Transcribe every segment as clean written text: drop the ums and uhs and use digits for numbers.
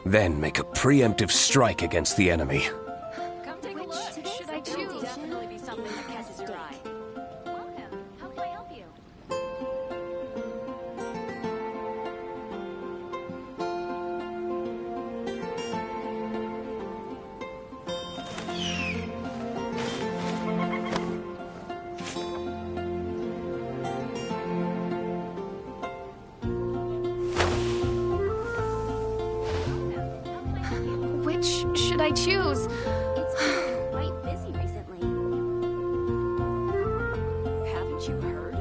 Then make a preemptive strike against the enemy. Come take a look. Should I choose? Definitely be something that catches your eye. Welcome. How can I help you? Which should I choose? It's been quite busy recently. Haven't you heard?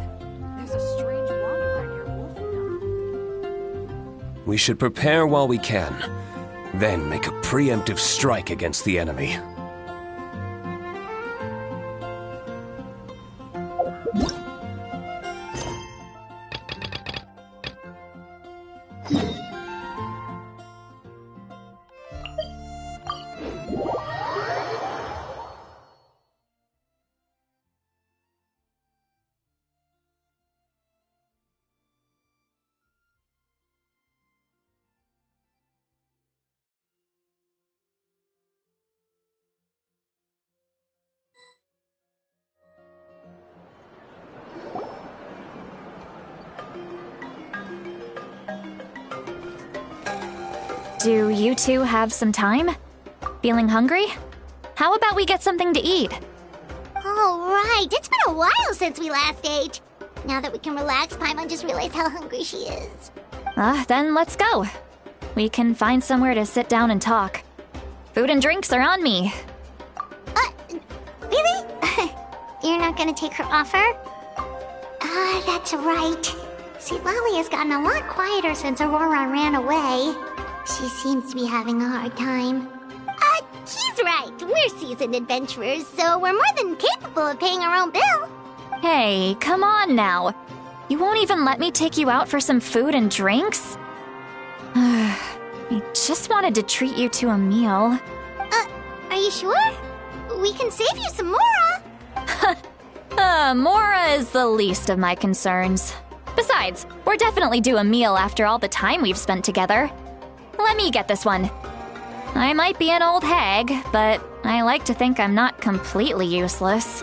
There's a strange wanderer near Wolfenham. We should prepare while we can. Then make a preemptive strike against the enemy. Do you two have some time? Feeling hungry? How about we get something to eat? All right, it's been a while since we last ate. Now that we can relax, Paimon just realized how hungry she is. Then let's go. We can find somewhere to sit down and talk. Food and drinks are on me. Really? You're not gonna take her offer? That's right. See, Lolly has gotten a lot quieter since Aurora ran away. She seems to be having a hard time. He's right. We're seasoned adventurers, so we're more than capable of paying our own bill. Hey, come on now. You won't even let me take you out for some food and drinks? I just wanted to treat you to a meal. Are you sure? We can save you some Mora. Mora is the least of my concerns. Besides, we're definitely due a meal after all the time we've spent together. Let me get this one. I might be an old hag, but I like to think I'm not completely useless.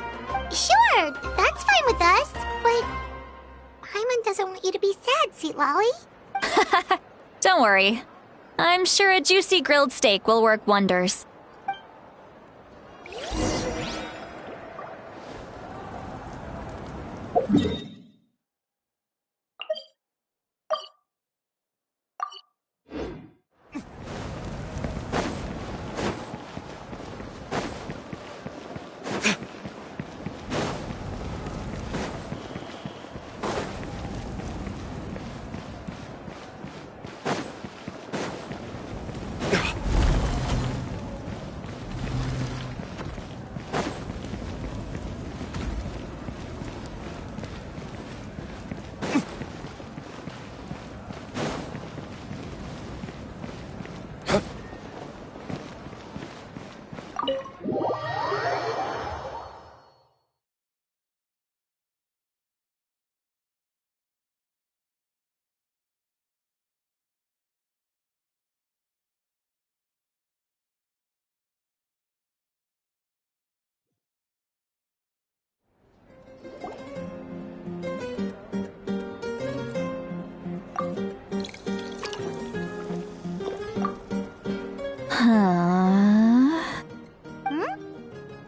Sure, that's fine with us, but Paimon doesn't want you to be sad, Sweet Lolly. Don't worry. I'm sure a juicy grilled steak will work wonders.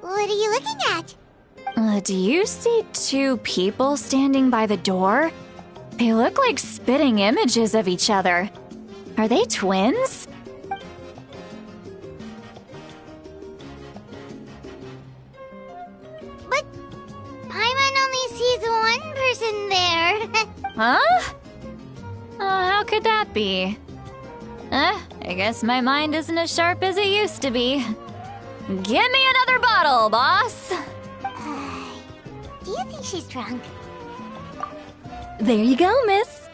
What are you looking at? Do you see two people standing by the door? They look like spitting images of each other. Are they twins? But Paimon only sees one person there. Huh? How could that be? I guess my mind isn't as sharp as it used to be. Give me another bottle, boss! Do you think she's drunk? There you go, miss.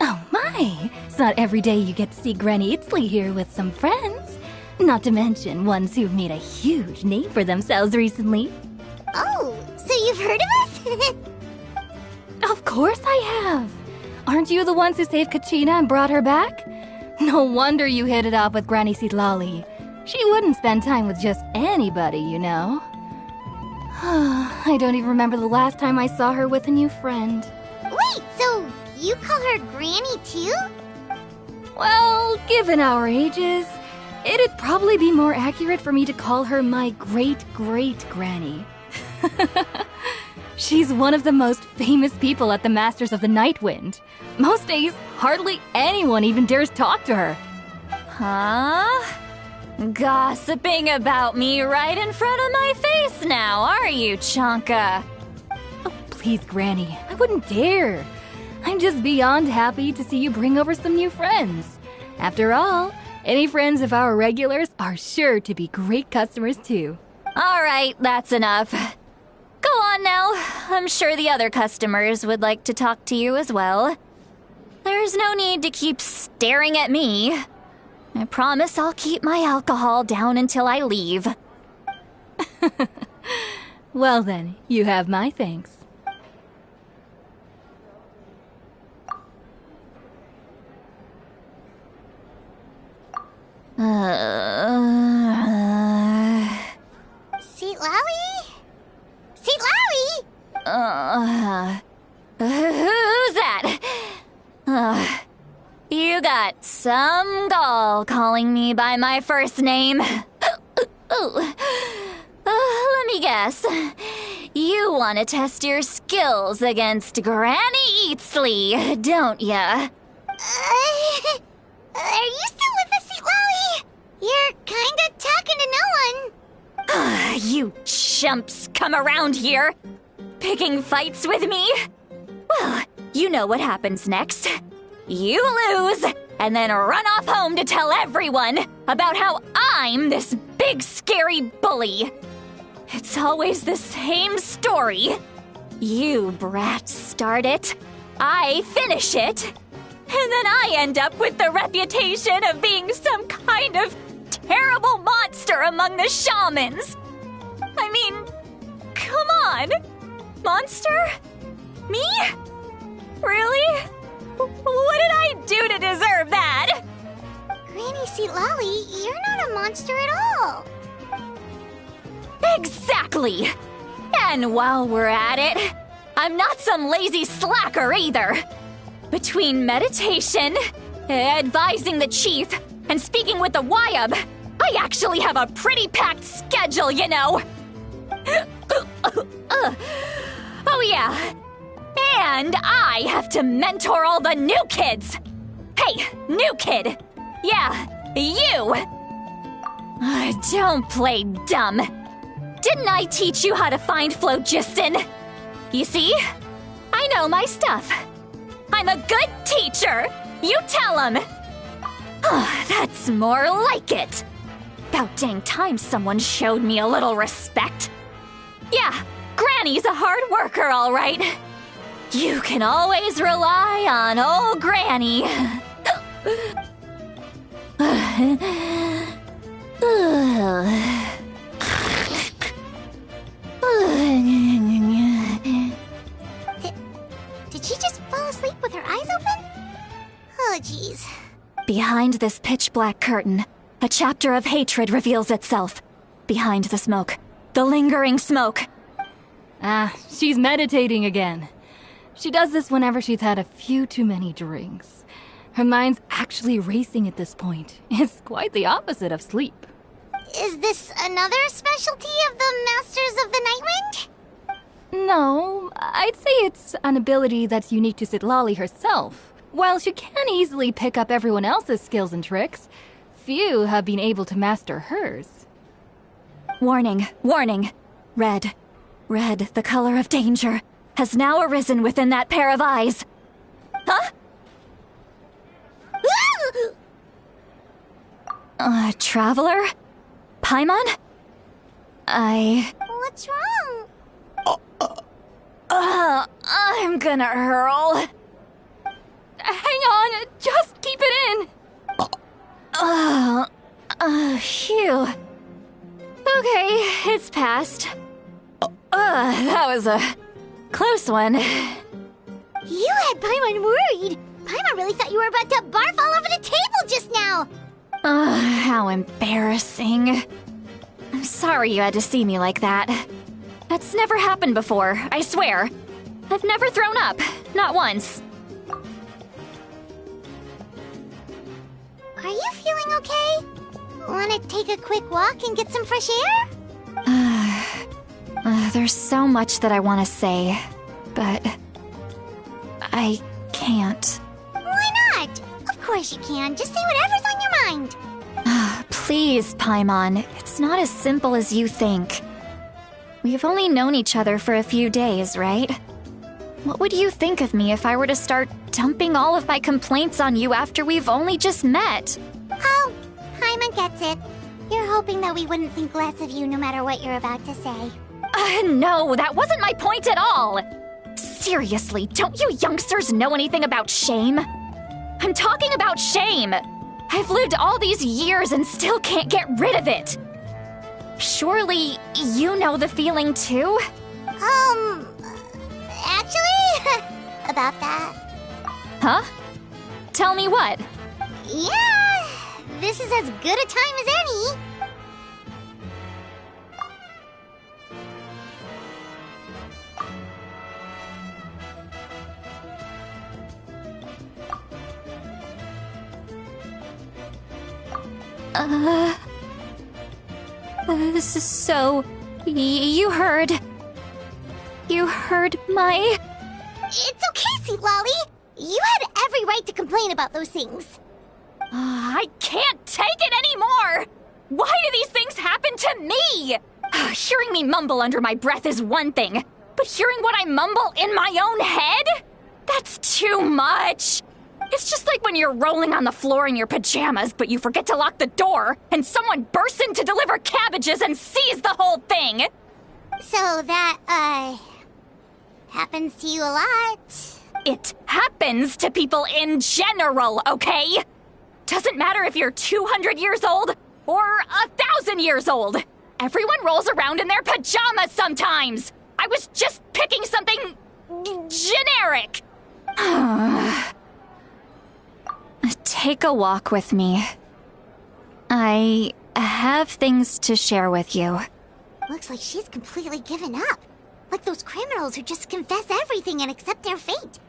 Oh my, it's not every day you get to see Granny Itzley here with some friends. Not to mention ones who've made a huge name for themselves recently. Oh, so you've heard of us? Of course I have. Aren't you the ones who saved Kachina and brought her back? No wonder you hit it off with Granny Sitlali. She wouldn't spend time with just anybody, you know. I don't even remember the last time I saw her with a new friend. Wait, so you call her Granny too? Well, given our ages, it'd probably be more accurate for me to call her my great-great-granny. She's one of the most famous people at the Masters of the Nightwind. Most days, hardly anyone even dares talk to her. Huh? Gossiping about me right in front of my face now, are you, Chonka? Oh, please, Granny, I wouldn't dare. I'm just beyond happy to see you bring over some new friends. After all, any friends of our regulars are sure to be great customers too. All right, that's enough. Go on now. I'm sure the other customers would like to talk to you as well. There's no need to keep staring at me. I promise I'll keep my alcohol down until I leave. Well then, you have my thanks. Sitlali? Sitlali? Who's that? You got some gall calling me by my first name. Let me guess. You want to test your skills against Granny Eatsley, don't ya? Are you still with us, Sitlali? You're kinda talking to no one. You chumps come around here, picking fights with me? Well, you know what happens next. You lose, and then run off home to tell everyone about how I'm this big scary bully. It's always the same story. You brats start it, I finish it, and then I end up with the reputation of being some kind of terrible monster among the shamans. I mean, come on. Monster? Me? Really? What did I do to deserve that? Granny Sitlali, you're not a monster at all. Exactly! And while we're at it, I'm not some lazy slacker either. Between meditation, advising the chief, and speaking with the Wyab, I actually have a pretty packed schedule, you know. Oh yeah. And I have to mentor all the new kids. Hey, new kid. Yeah, you. Don't play dumb. Didn't I teach you how to find phlogiston? You see? I know my stuff. I'm a good teacher. You tell him. That's more like it. About dang time someone showed me a little respect. Yeah, Granny's a hard worker, all right. You can always rely on old Granny. Did she just fall asleep with her eyes open? Oh, jeez. Behind this pitch-black curtain, a chapter of hatred reveals itself. Behind the smoke, the lingering smoke. She's meditating again. She does this whenever she's had a few too many drinks. Her mind's actually racing at this point. It's quite the opposite of sleep. Is this another specialty of the Masters of the Nightwind? No, I'd say it's an ability that's unique to Sitlali herself. While she can easily pick up everyone else's skills and tricks, few have been able to master hers. Warning, warning. Red, the color of danger, has now arisen within that pair of eyes. Huh? Traveler? Paimon? What's wrong? I'm gonna hurl. Hang on, just keep it in. Phew. Okay, it's passed. That was a close one. You had Paimon worried. Paimon Paimon really thought you were about to barf all over the table just now! How embarrassing. I'm sorry you had to see me like that. That's never happened before, I swear. I've never thrown up, not once. Are you feeling okay? Wanna take a quick walk and get some fresh air? There's so much that I want to say, but I can't. Why not? Of course you can. Just say whatever's on your mind. Please, Paimon, it's not as simple as you think. We've only known each other for a few days, right? What would you think of me if I were to start dumping all of my complaints on you after we've only just met? Oh, Paimon gets it. You're hoping that we wouldn't think less of you no matter what you're about to say. No, that wasn't my point at all! Seriously, don't you youngsters know anything about shame? I'm talking about shame! I've lived all these years and still can't get rid of it! Surely, you know the feeling too? Actually, about that. Huh? Tell me what? Yeah, this is as good a time as any. So, you heard my... It's okay, Sweet Lolly. You had every right to complain about those things. I can't take it anymore! Why do these things happen to me? Hearing me mumble under my breath is one thing, but hearing what I mumble in my own head? That's too much! It's just like when you're rolling on the floor in your pajamas, but you forget to lock the door, and someone bursts in to deliver cabbages and sees the whole thing! So that, happens to you a lot? It happens to people in general, okay? Doesn't matter if you're 200 years old or 1,000 years old. Everyone rolls around in their pajamas sometimes. I was just picking something generic. Take a walk with me. I have things to share with you. Looks like she's completely given up. Like those criminals who just confess everything and accept their fate.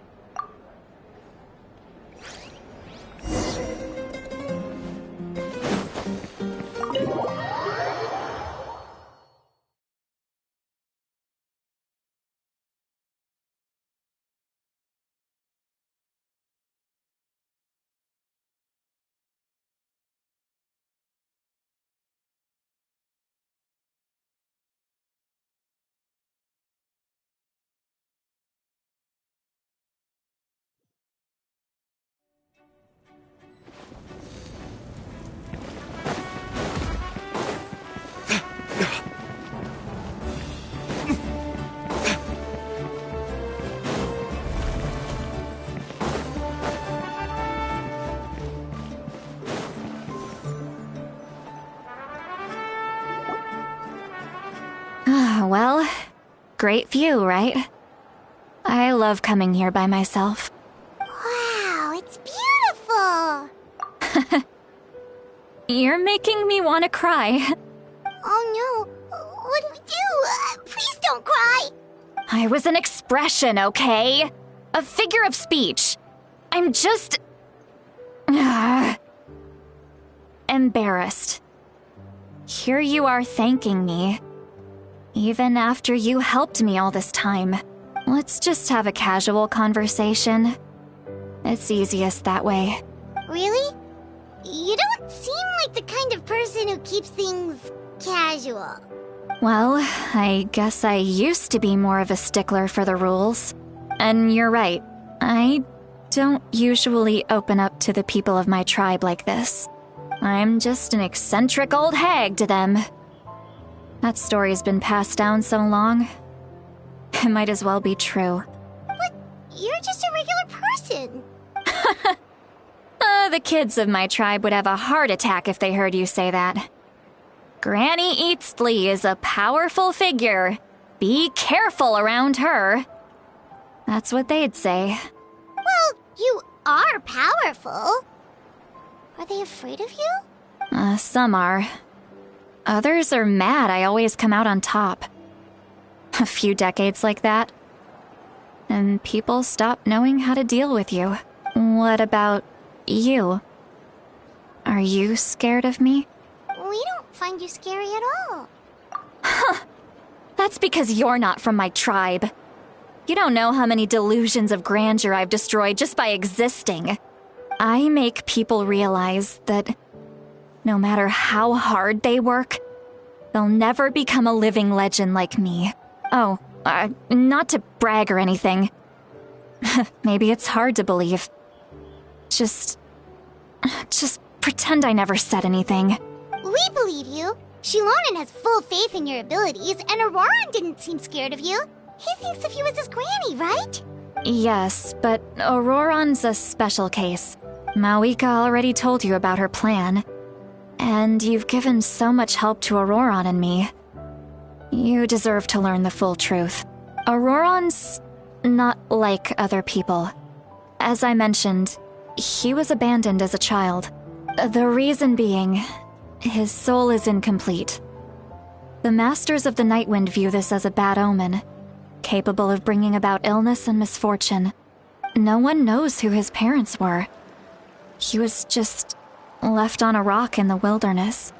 Well, great view, right? I love coming here by myself. Wow, it's beautiful! You're making me want to cry. Oh no, what do we do? Please don't cry! I was an expression, okay? A figure of speech. I'm just... embarrassed. Here you are thanking me. Even after you helped me all this time. Let's just have a casual conversation. It's easiest that way. Really? You don't seem like the kind of person who keeps things casual. Well, I guess I used to be more of a stickler for the rules. And you're right, I don't usually open up to the people of my tribe like this. I'm just an eccentric old hag to them. That story's been passed down so long, it might as well be true. But you're just a regular person. The kids of my tribe would have a heart attack if they heard you say that. Granny Eatsley is a powerful figure. Be careful around her. That's what they'd say. Well, you are powerful. Are they afraid of you? Some are. Others are mad I always come out on top. A few decades like that, and people stop knowing how to deal with you. What about you? Are you scared of me? We don't find you scary at all. That's because you're not from my tribe. You don't know how many delusions of grandeur I've destroyed just by existing. I make people realize that no matter how hard they work, they'll never become a living legend like me. Oh, not to brag or anything. Maybe it's hard to believe. Just pretend I never said anything. We believe you. Shilonen has full faith in your abilities, and Auroran didn't seem scared of you. He thinks of you as his granny, right? Yes, but Auroran's a special case. Mawika already told you about her plan. And you've given so much help to Auroran and me. You deserve to learn the full truth. Auroran's not like other people. As I mentioned, he was abandoned as a child. The reason being, his soul is incomplete. The Masters of the Nightwind view this as a bad omen, capable of bringing about illness and misfortune. No one knows who his parents were. He was just left on a rock in the wilderness.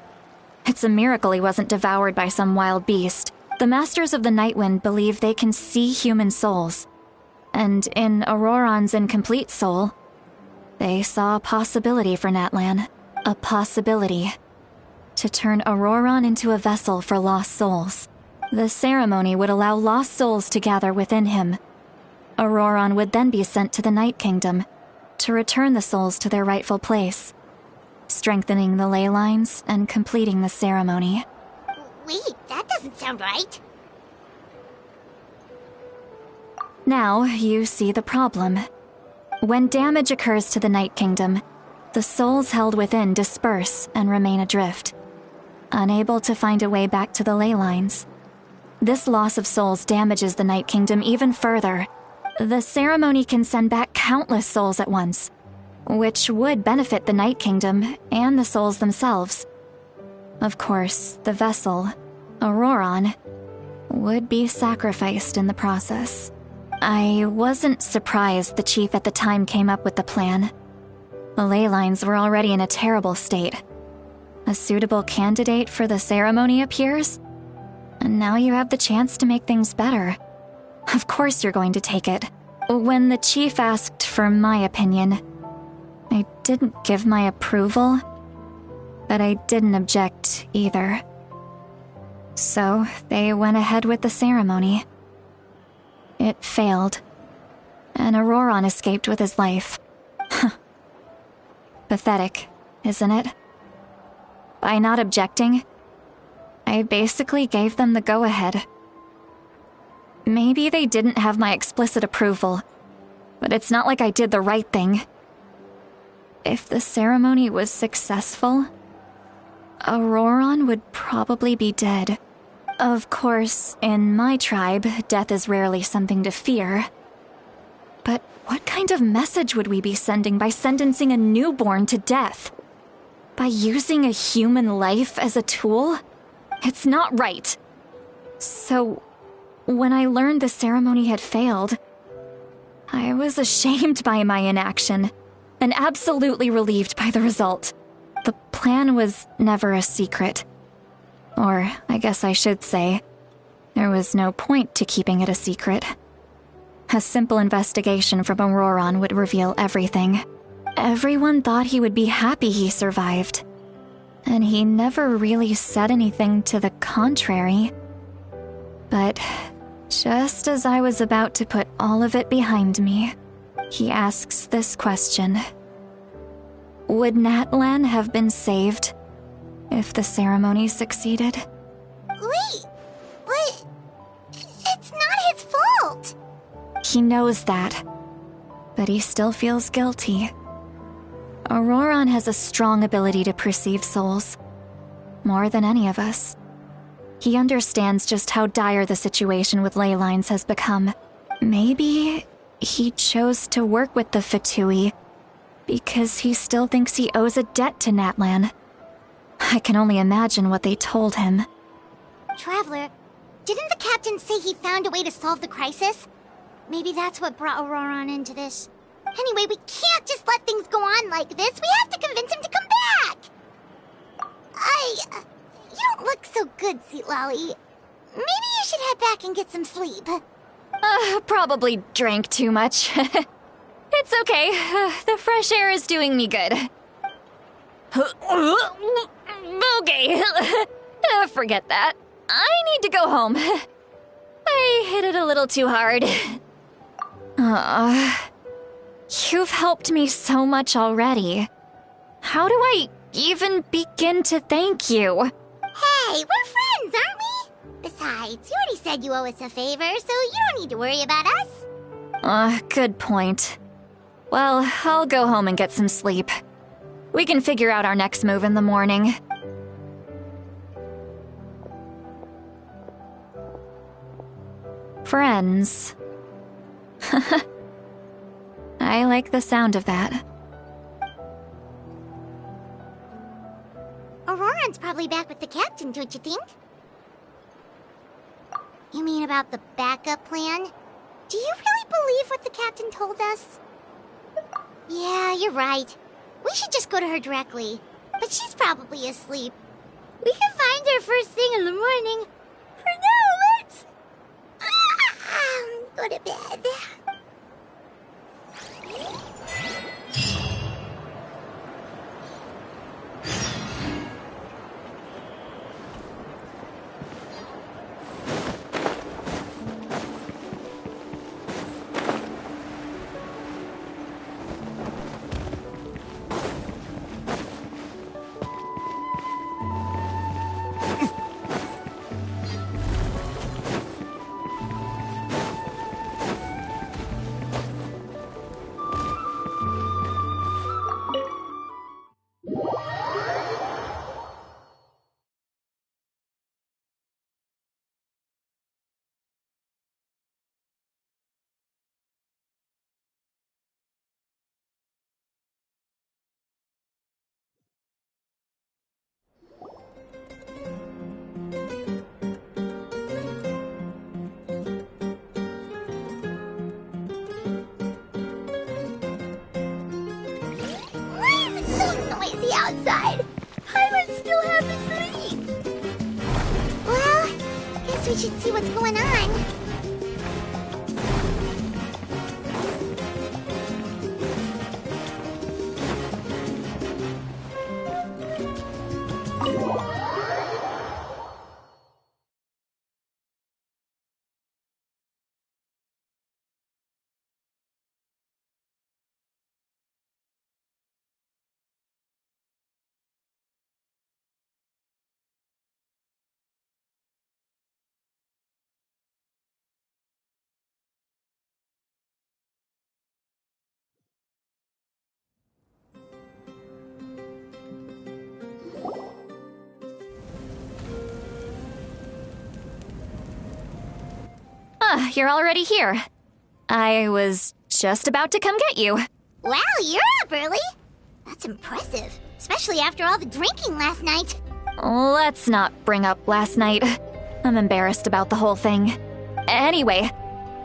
It's a miracle he wasn't devoured by some wild beast. The Masters of the Nightwind believe they can see human souls. And in Auroran's incomplete soul, they saw a possibility for Natlan. A possibility to turn Auroran into a vessel for lost souls. The ceremony would allow lost souls to gather within him. Auroran would then be sent to the Night Kingdom to return the souls to their rightful place, strengthening the ley lines and completing the ceremony. Wait, that doesn't sound right. Now you see the problem. When damage occurs to the Night Kingdom, the souls held within disperse and remain adrift, unable to find a way back to the ley lines. This loss of souls damages the Night Kingdom even further. The ceremony can send back countless souls at once, which would benefit the Night Kingdom and the souls themselves. Of course, the vessel, Auroran, would be sacrificed in the process. I wasn't surprised the chief at the time came up with the plan. The ley lines were already in a terrible state. A suitable candidate for the ceremony appears, and now you have the chance to make things better. Of course you're going to take it. When the chief asked for my opinion, I didn't give my approval, but I didn't object either. So they went ahead with the ceremony. It failed, and Auroran escaped with his life. Pathetic, isn't it? By not objecting, I basically gave them the go-ahead. Maybe they didn't have my explicit approval, but it's not like I did the right thing. If the ceremony was successful, Auroran would probably be dead. Of course, in my tribe, death is rarely something to fear. But what kind of message would we be sending by sentencing a newborn to death? By using a human life as a tool? It's not right. So, when I learned the ceremony had failed, I was ashamed by my inaction, and absolutely relieved by the result. The plan was never a secret. Or, I guess I should say, there was no point to keeping it a secret. A simple investigation from Auroran would reveal everything. Everyone thought he would be happy he survived, and he never really said anything to the contrary. But just as I was about to put all of it behind me, he asks this question. Would Natlan have been saved if the ceremony succeeded? Wait, but it's not his fault. He knows that, but he still feels guilty. Auroran has a strong ability to perceive souls, more than any of us. He understands just how dire the situation with ley lines has become. Maybe he chose to work with the Fatui Because he still thinks he owes a debt to Natlan. I can only imagine what they told him. Traveler, didn't the captain say he found a way to solve the crisis? Maybe that's what brought Auroron into this. Anyway, we can't just let things go on like this. We have to convince him to come back! You don't look so good, Sweet Lolly. Maybe you should head back and get some sleep. Probably drank too much. It's okay. The fresh air is doing me good. Okay. Forget that. I need to go home. I hit it a little too hard. You've helped me so much already. How do I even begin to thank you? Hey, we're friends, aren't we? Besides, you already said you owe us a favor, so you don't need to worry about us. Good point. Well, I'll go home and get some sleep. We can figure out our next move in the morning. Friends. I like the sound of that. Auroron's probably back with the captain, don't you think? You mean about the backup plan? Do you really believe what the captain told us? Yeah, you're right. We should just go to her directly. But she's probably asleep. We can find her first thing in the morning. For now, let's... go to bed. Outside. I would still have to sleep. Well, guess we should see what's going on. You're already here. I was just about to come get you. Wow, you're up early. That's impressive, especially after all the drinking last night. Let's not bring up last night. I'm embarrassed about the whole thing. Anyway,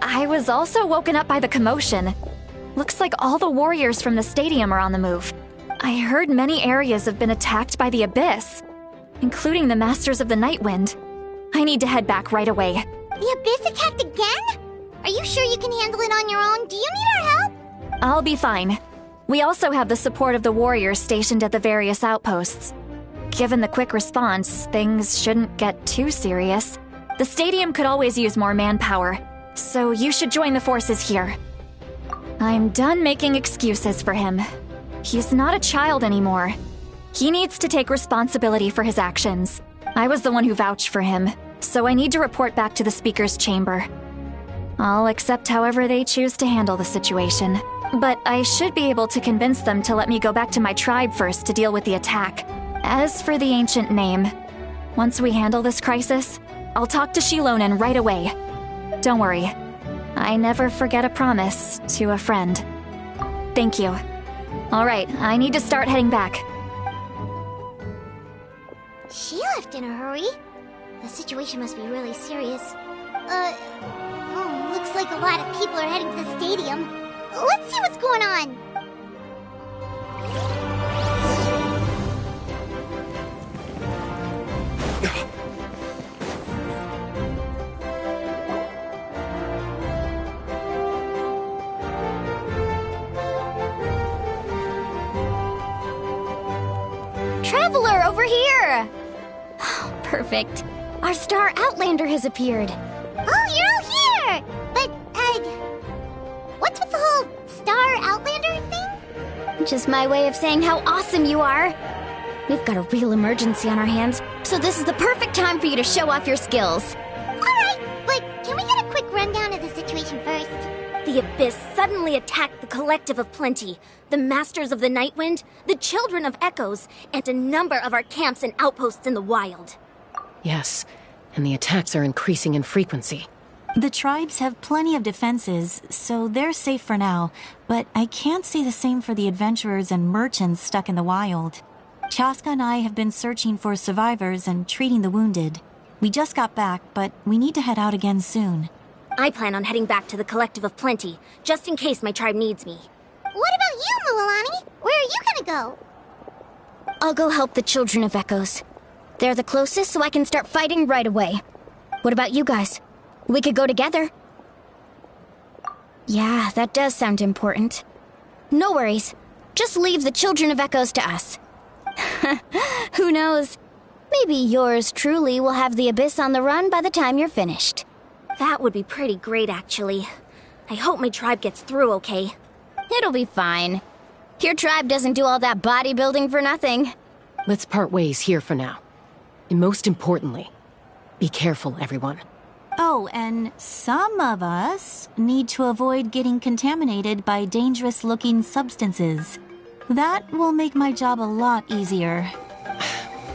I was also woken up by the commotion. Looks like all the warriors from the stadium are on the move. I heard many areas have been attacked by the Abyss, including the Masters of the Nightwind. I need to head back right away. The Abyss attacked again? Are you sure you can handle it on your own? Do you need our help? I'll be fine. We also have the support of the warriors stationed at the various outposts. Given the quick response, things shouldn't get too serious. The stadium could always use more manpower, so you should join the forces here. I'm done making excuses for him. He's not a child anymore. He needs to take responsibility for his actions. I was the one who vouched for him, so I need to report back to the Speaker's chamber. I'll accept however they choose to handle the situation. But I should be able to convince them to let me go back to my tribe first to deal with the attack. As for the ancient name, once we handle this crisis, I'll talk to Shilonen right away. Don't worry, I never forget a promise to a friend. Thank you. All right, I need to start heading back. She left in a hurry. The situation must be really serious. Looks like a lot of people are heading to the stadium. Let's see what's going on. Traveler, over here! Oh, perfect. Our star Outlander has appeared. Oh, you're all here! But, what's with the whole Star Outlander thing? Just my way of saying how awesome you are. We've got a real emergency on our hands, so this is the perfect time for you to show off your skills. Alright, but can we get a quick rundown of the situation first? The Abyss suddenly attacked the Collective of Plenty, the Masters of the Nightwind, the Children of Echoes, and a number of our camps and outposts in the wild. Yes, and the attacks are increasing in frequency. The tribes have plenty of defenses, so they're safe for now, but I can't say the same for the adventurers and merchants stuck in the wild. Chaska and I have been searching for survivors and treating the wounded. We just got back, but we need to head out again soon. I plan on heading back to the Collective of Plenty, just in case my tribe needs me. What about you, Mulalani? Where are you gonna go? I'll go help the Children of Echoes. They're the closest, so I can start fighting right away. What about you guys? We could go together. Yeah, that does sound important. No worries. Just leave the Children of Echoes to us. Who knows? Maybe yours truly will have the Abyss on the run by the time you're finished. That would be pretty great, actually. I hope my tribe gets through okay. It'll be fine. Your tribe doesn't do all that bodybuilding for nothing. Let's part ways here for now. And most importantly, be careful, everyone. Oh, and some of us need to avoid getting contaminated by dangerous-looking substances. That will make my job a lot easier.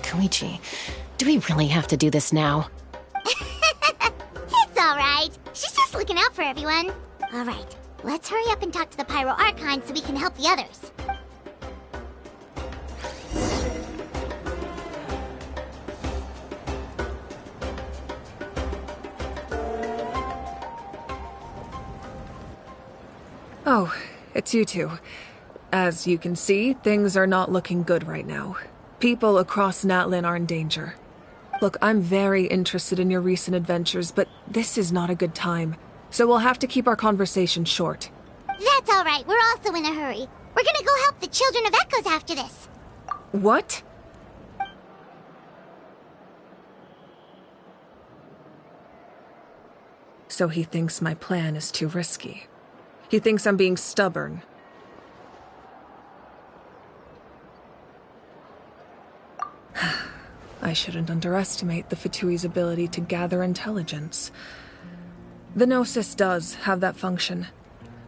Koichi, do we really have to do this now? It's alright. She's just looking out for everyone. Alright, let's hurry up and talk to the Pyro Archon so we can help the others. Oh, it's you two. As you can see, things are not looking good right now. People across Natlan are in danger. Look, I'm very interested in your recent adventures, but this is not a good time. So we'll have to keep our conversation short. That's alright, we're also in a hurry. We're gonna go help the Children of Echoes after this. What? So he thinks my plan is too risky. He thinks I'm being stubborn. I shouldn't underestimate the Fatui's ability to gather intelligence. The Gnosis does have that function,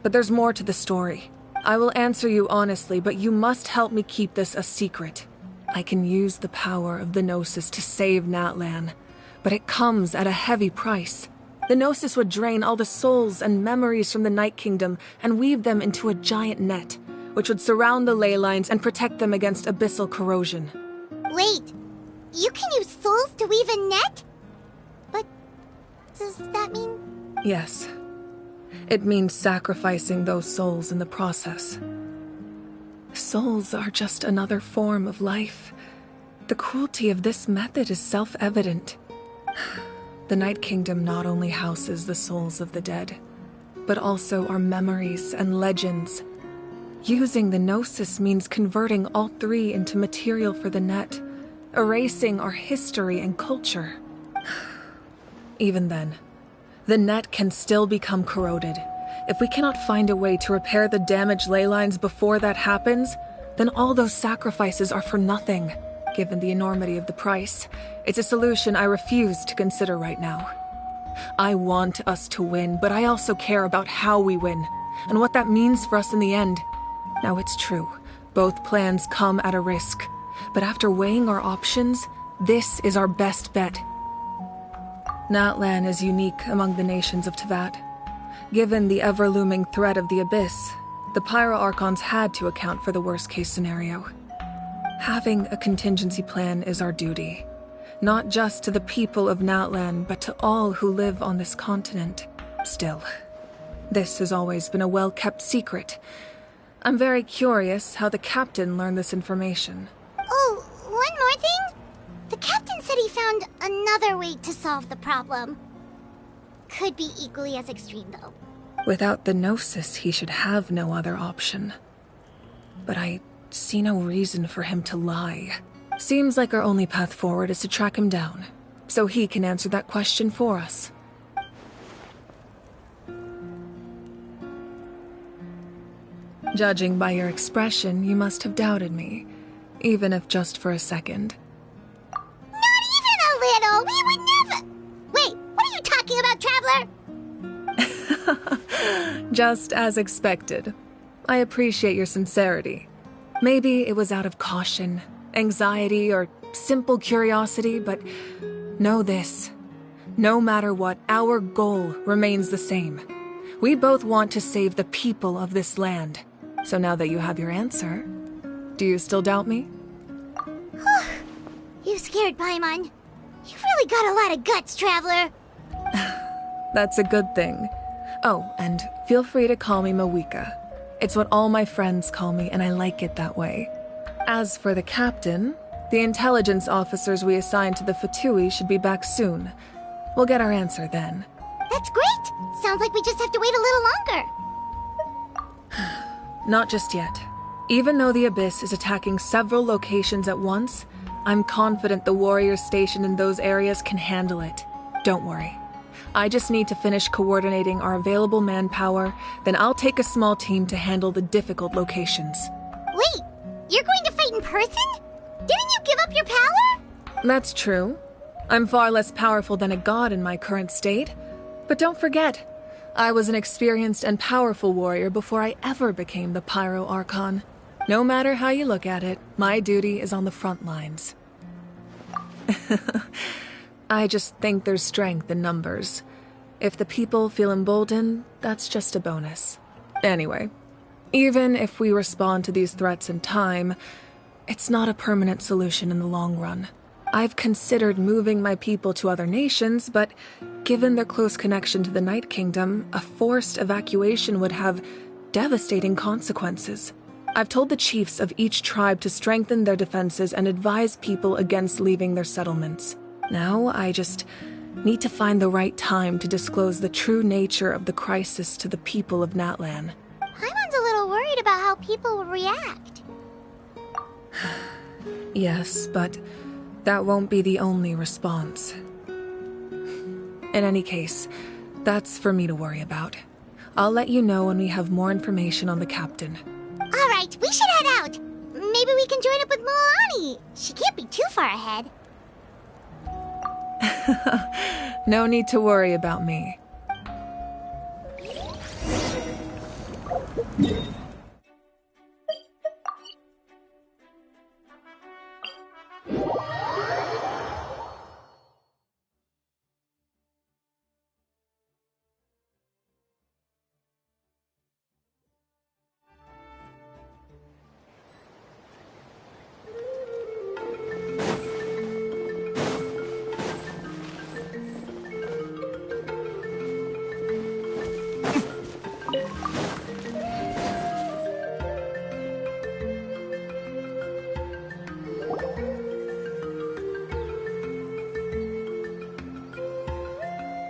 but there's more to the story. I will answer you honestly, but you must help me keep this a secret. I can use the power of the Gnosis to save Natlan, but it comes at a heavy price. The Gnosis would drain all the souls and memories from the Night Kingdom and weave them into a giant net, which would surround the ley lines and protect them against abyssal corrosion. Wait, you can use souls to weave a net? But does that mean... Yes. It means sacrificing those souls in the process. Souls are just another form of life. The cruelty of this method is self-evident. The Night Kingdom not only houses the souls of the dead, but also our memories and legends. Using the Gnosis means converting all three into material for the net, erasing our history and culture. Even then, the net can still become corroded. If we cannot find a way to repair the damaged ley lines before that happens, then all those sacrifices are for nothing. Given the enormity of the price, it's a solution I refuse to consider right now. I want us to win, but I also care about how we win, and what that means for us in the end. Now it's true, both plans come at a risk, but after weighing our options, this is our best bet. Natlan is unique among the nations of Teyvat. Given the ever-looming threat of the Abyss, The Pyro Archons had to account for the worst-case scenario. Having a contingency plan is our duty, not just to the people of Natlan, but to all who live on this continent. Still, this has always been a well-kept secret. I'm very curious how the captain learned this information. Oh, one more thing? The captain said he found another way to solve the problem. Could be equally as extreme, though. Without the Gnosis, he should have no other option. But I see no reason for him to lie. Seems like our only path forward is to track him down, so he can answer that question for us. Judging by your expression, you must have doubted me, even if just for a second. Not even a little! We would never— Wait, what are you talking about, Traveler? Just as expected. I appreciate your sincerity. Maybe it was out of caution, anxiety, or simple curiosity, but know this. No matter what, our goal remains the same. We both want to save the people of this land. So now that you have your answer, do you still doubt me? You scared Paimon. You've really got a lot of guts, Traveler. That's a good thing. Oh, and feel free to call me Mawika. It's what all my friends call me, and I like it that way. As for the captain, the intelligence officers we assigned to the Fatui should be back soon. We'll get our answer then. That's great! Sounds like we just have to wait a little longer. Not just yet. Even though the Abyss is attacking several locations at once, I'm confident the warriors stationed in those areas can handle it. Don't worry. I just need to finish coordinating our available manpower, then I'll take a small team to handle the difficult locations. Wait, you're going to fight in person? Didn't you give up your power? That's true. I'm far less powerful than a god in my current state. But don't forget, I was an experienced and powerful warrior before I ever became the Pyro Archon. No matter how you look at it, my duty is on the front lines. I just think there's strength in numbers. If the people feel emboldened, that's just a bonus. Anyway, even if we respond to these threats in time, it's not a permanent solution in the long run. I've considered moving my people to other nations, but given their close connection to the Night Kingdom, a forced evacuation would have devastating consequences. I've told the chiefs of each tribe to strengthen their defenses and advise people against leaving their settlements. Now, I just need to find the right time to disclose the true nature of the crisis to the people of Natlan. Paimon's a little worried about how people will react. Yes, but that won't be the only response. In any case, that's for me to worry about. I'll let you know when we have more information on the captain. Alright, we should head out. Maybe we can join up with Moani. She can't be too far ahead. No need to worry about me.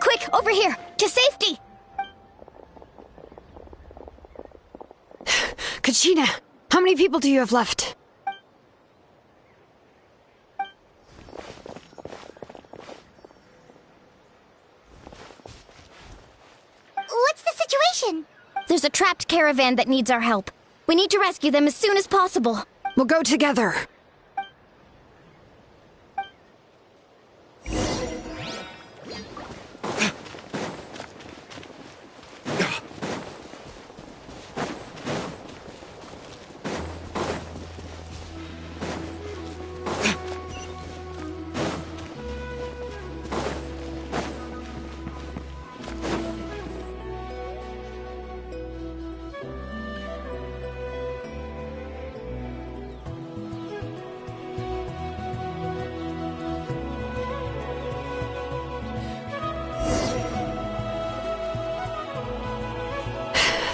Quick, over here! To safety! Kachina, how many people do you have left? What's the situation? There's a trapped caravan that needs our help. We need to rescue them as soon as possible. We'll go together.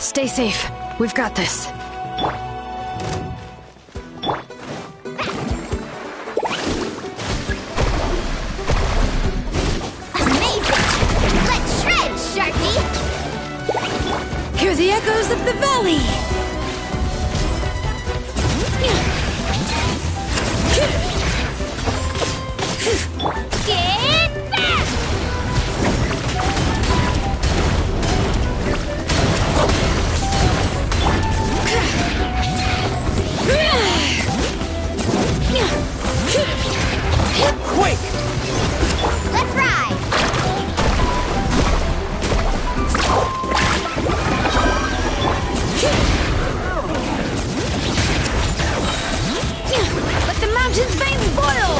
stay safe. We've got this. Amazing! Let's shred, Sharky! Hear the echoes of the valley! Get back! Quick! Let's ride! Let the mountain's veins boil!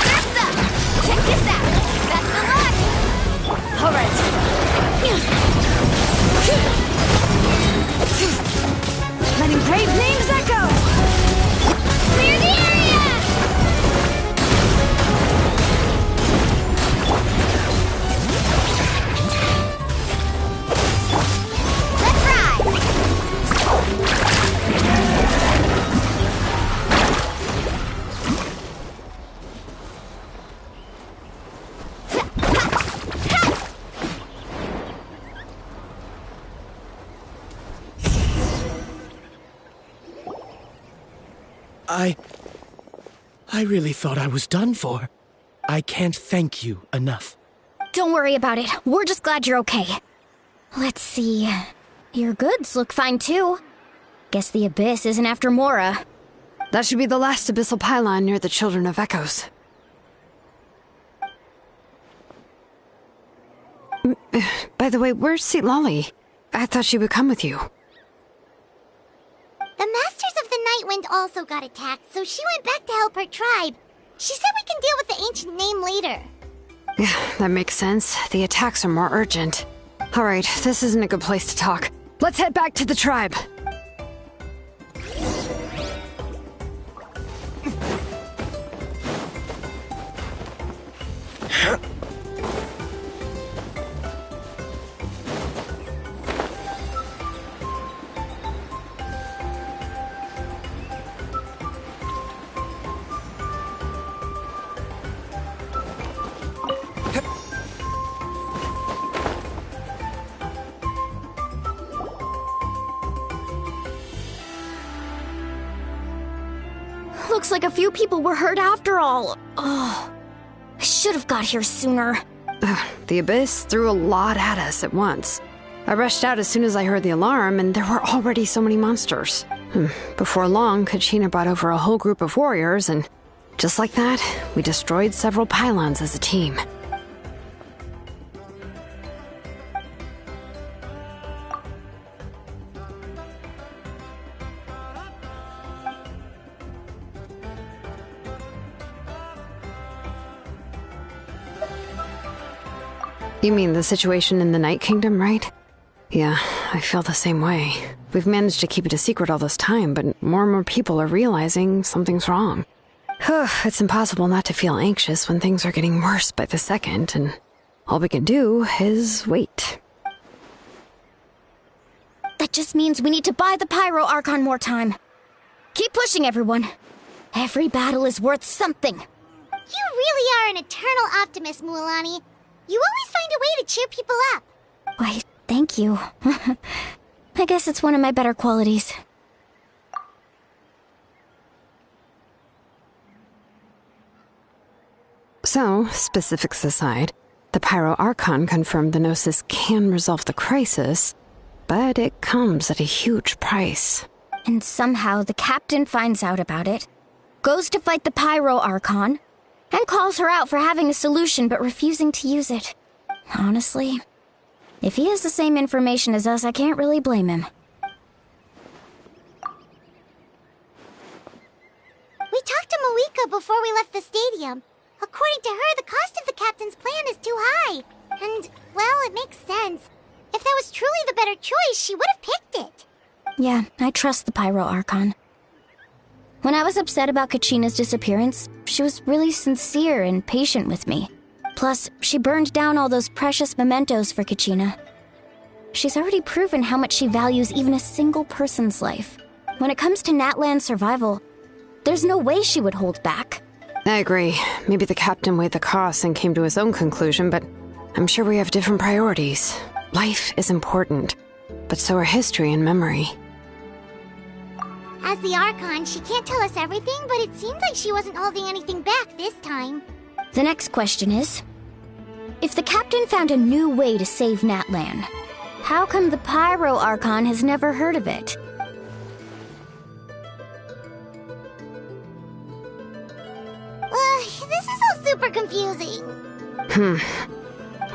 Surf's up! Check this out! Best of luck! All right. Letting brave names echo! Clear the area! Let's ride! I really thought I was done for. I can't thank you enough. Don't worry about it. We're just glad you're okay. Let's see. Your goods look fine too. Guess the Abyss isn't after Mora. That should be the last abyssal pylon near the Children of Echoes. By the way, where's St. Lolly? I thought she would come with you. The Masters of the Nightwind also got attacked, so she went back to help her tribe. She said we can deal with the ancient name later. Yeah, that makes sense. The attacks are more urgent. Alright, this isn't a good place to talk. Let's head back to the tribe. Looks like a few people were hurt after all. Oh, I should have got here sooner. The Abyss threw a lot at us at once. I rushed out as soon as I heard the alarm, and there were already so many monsters. Before long, Kachina brought over a whole group of warriors, and just like that, we destroyed several pylons as a team. You mean the situation in the Night Kingdom, right? Yeah, I feel the same way. We've managed to keep it a secret all this time, but more and more people are realizing something's wrong. It's impossible not to feel anxious when things are getting worse by the second, and all we can do is wait. That just means we need to buy the Pyro Archon more time. Keep pushing, everyone. Every battle is worth something. You really are an eternal optimist, Mualani. You always find a way to cheer people up. Why, thank you. I guess it's one of my better qualities. So, specifics aside, the Pyro Archon confirmed the Gnosis can resolve the crisis, but it comes at a huge price. And somehow the captain finds out about it, goes to fight the Pyro Archon, and calls her out for having a solution but refusing to use it. Honestly, if he has the same information as us, I can't really blame him. We talked to Moika before we left the stadium. According to her, the cost of the captain's plan is too high. And, well, it makes sense. If that was truly the better choice, she would have picked it. Yeah, I trust the Pyro Archon. When I was upset about Kachina's disappearance, she was really sincere and patient with me. Plus, she burned down all those precious mementos for Kachina. She's already proven how much she values even a single person's life. When it comes to Natlan's survival, there's no way she would hold back. I agree. Maybe the captain weighed the costs and came to his own conclusion, but I'm sure we have different priorities. Life is important, but so are history and memory. As the Archon, she can't tell us everything, but it seems like she wasn't holding anything back this time. The next question is, if the captain found a new way to save Natlan, how come the Pyro Archon has never heard of it? This is all super confusing.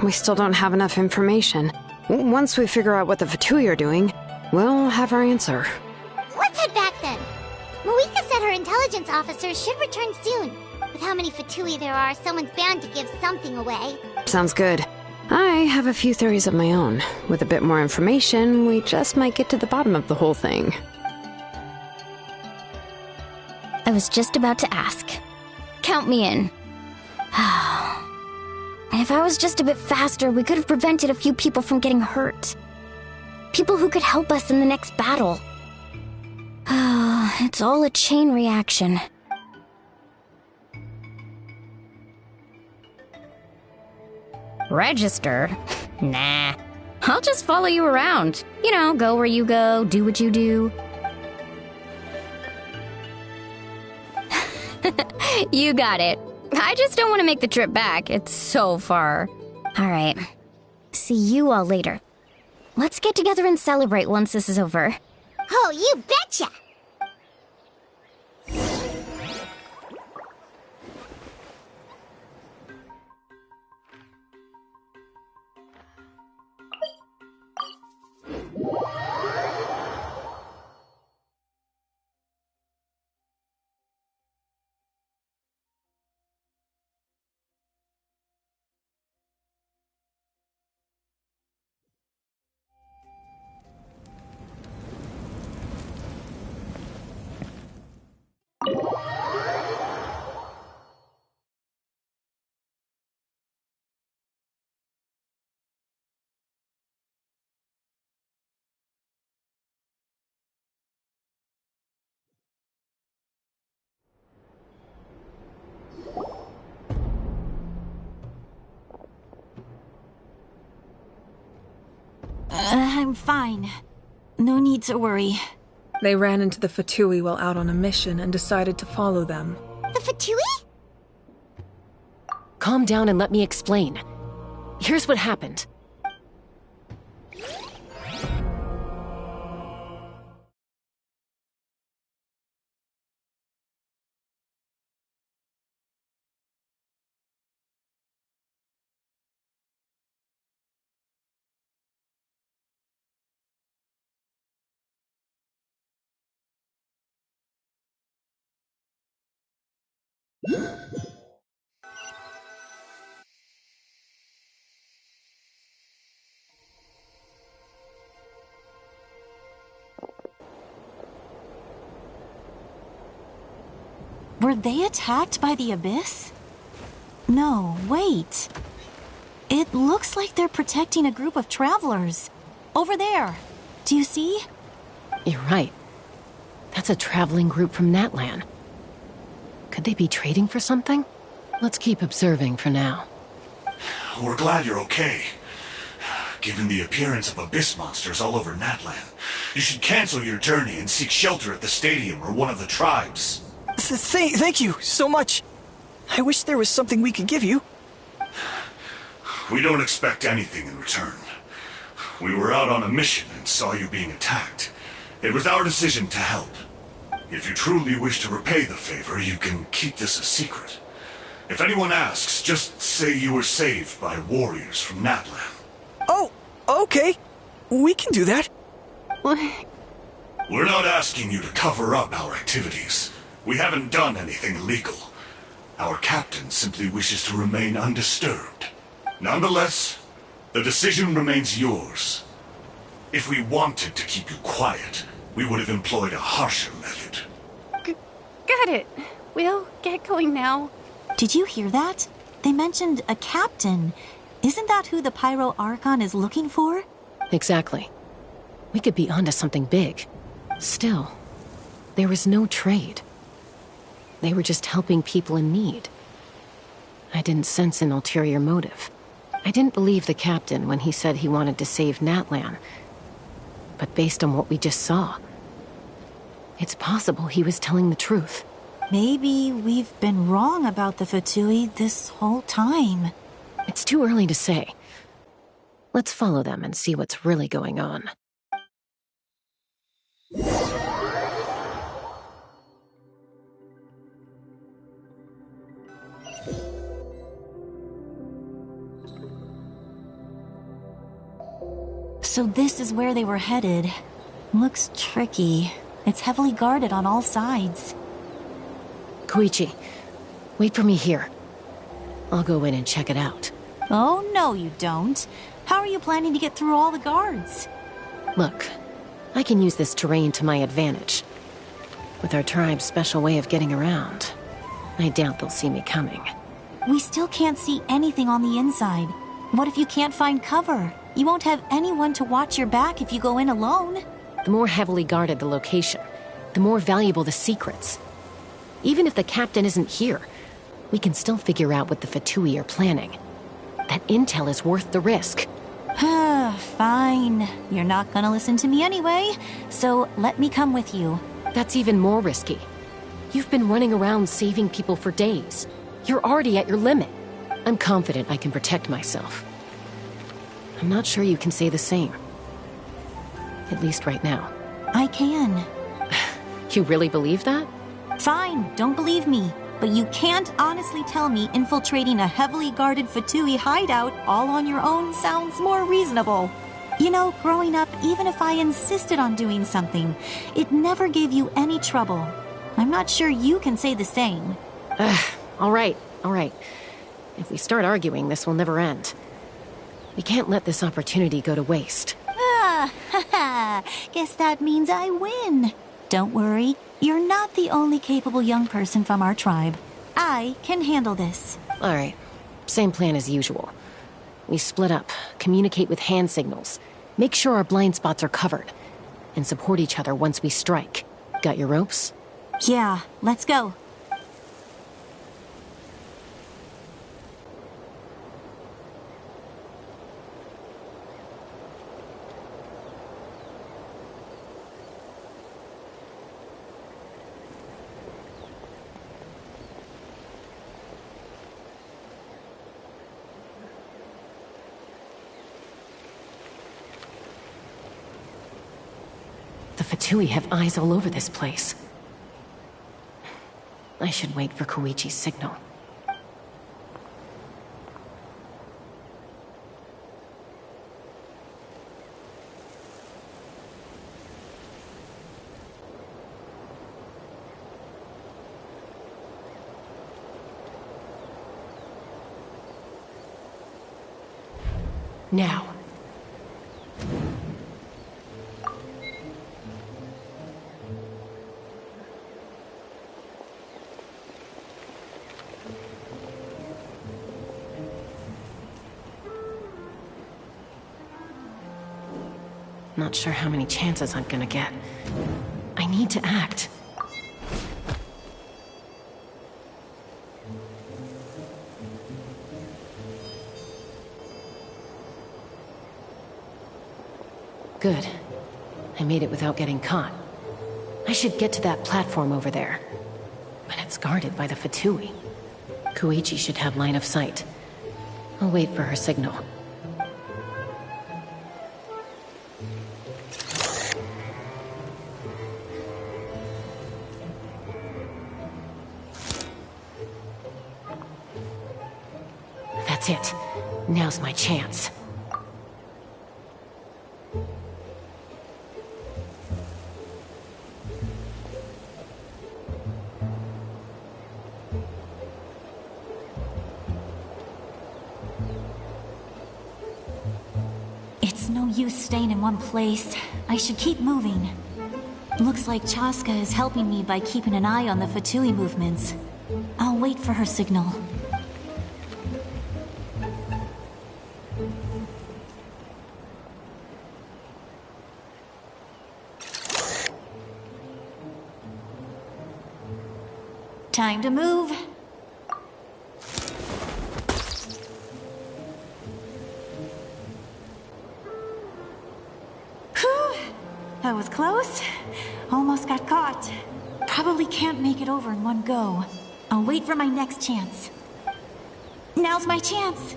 We still don't have enough information. Once we figure out what the Fatui are doing, we'll have our answer. Let's head back then. Moika said her intelligence officers should return soon. With how many Fatui there are, someone's bound to give something away. Sounds good. I have a few theories of my own. With a bit more information, we just might get to the bottom of the whole thing. I was just about to ask. Count me in. If I was just a bit faster, we could have prevented a few people from getting hurt. People who could help us in the next battle. It's all a chain reaction. Register? Nah. I'll just follow you around. You know, go where you go, do what you do. You got it. I just don't want to make the trip back. It's so far. Alright. See you all later. Let's get together and celebrate once this is over. Oh, you betcha! I'm fine. No need to worry. They ran into the Fatui while out on a mission and decided to follow them. The Fatui? Calm down and let me explain. Here's what happened. Were they attacked by the Abyss? No, wait. It looks like they're protecting a group of travelers. Over there. Do you see? You're right. That's a traveling group from Natlan. Could they be trading for something? Let's keep observing for now. We're glad you're okay. Given the appearance of abyss monsters all over Natlan, you should cancel your journey and seek shelter at the stadium or one of the tribes. Thank you so much. I wish there was something we could give you. We don't expect anything in return. We were out on a mission and saw you being attacked. It was our decision to help. If you truly wish to repay the favor, you can keep this a secret. If anyone asks, just say you were saved by warriors from Natlan. Oh, okay. We can do that. We're not asking you to cover up our activities. We haven't done anything illegal. Our captain simply wishes to remain undisturbed. Nonetheless, the decision remains yours. If we wanted to keep you quiet, we would have employed a harsher method. Got it. We'll get going now. Did you hear that? They mentioned a captain. Isn't that who the Pyro Archon is looking for? Exactly. We could be onto something big. Still, there was no trade. They were just helping people in need. I didn't sense an ulterior motive. I didn't believe the captain when he said he wanted to save Natlan. But based on what we just saw, it's possible he was telling the truth. Maybe we've been wrong about the Fatui this whole time. It's too early to say. Let's follow them and see what's really going on. So this is where they were headed. Looks tricky. It's heavily guarded on all sides. Koichi, wait for me here. I'll go in and check it out. Oh, no you don't. How are you planning to get through all the guards? Look, I can use this terrain to my advantage. With our tribe's special way of getting around, I doubt they'll see me coming. We still can't see anything on the inside. What if you can't find cover? You won't have anyone to watch your back if you go in alone. The more heavily guarded the location, the more valuable the secrets. Even if the captain isn't here, we can still figure out what the Fatui are planning. That intel is worth the risk. Fine. You're not gonna listen to me anyway, so let me come with you. That's even more risky. You've been running around saving people for days. You're already at your limit. I'm confident I can protect myself. I'm not sure you can say the same. At least right now. I can. You really believe that? Fine, don't believe me. But you can't honestly tell me infiltrating a heavily guarded Fatui hideout all on your own sounds more reasonable. You know, growing up, even if I insisted on doing something, it never gave you any trouble. I'm not sure you can say the same. All right. If we start arguing, this will never end. We can't let this opportunity go to waste. Guess that means I win. Don't worry, you're not the only capable young person from our tribe. I can handle this. All right, same plan as usual. We split up, communicate with hand signals, make sure our blind spots are covered, and support each other once we strike. Got your ropes? Yeah, let's go. The Fatui have eyes all over this place. I should wait for Koichi's signal. Now. Not sure how many chances I'm gonna get. I need to act. Good. I made it without getting caught. I should get to that platform over there. But it's guarded by the Fatui. Koichi should have line of sight. I'll wait for her signal. That's it. Now's my chance. It's no use staying in one place. I should keep moving. Looks like Chaska is helping me by keeping an eye on the Fatui movements. I'll wait for her signal. Time to move. Whew. That was close. Almost got caught. Probably can't make it over in one go. I'll wait for my next chance. Now's my chance.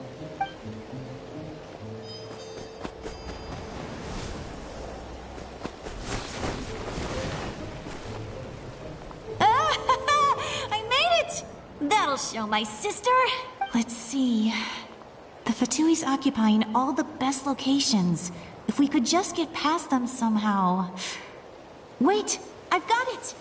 That'll show my sister. Let's see. The Fatui's occupying all the best locations. If we could just get past them somehow. Wait, I've got it!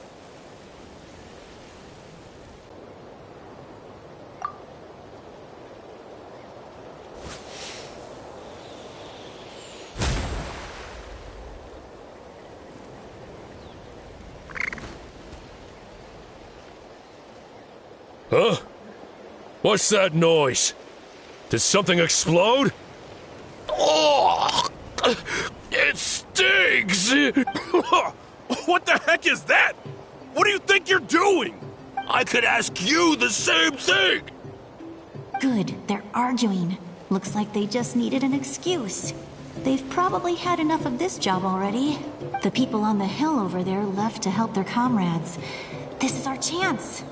Huh? What's that noise? Did something explode? Oh! It stings! What the heck is that? What do you think you're doing? I could ask you the same thing! Good, they're arguing. Looks like they just needed an excuse. They've probably had enough of this job already. The people on the hill over there left to help their comrades. This is our chance.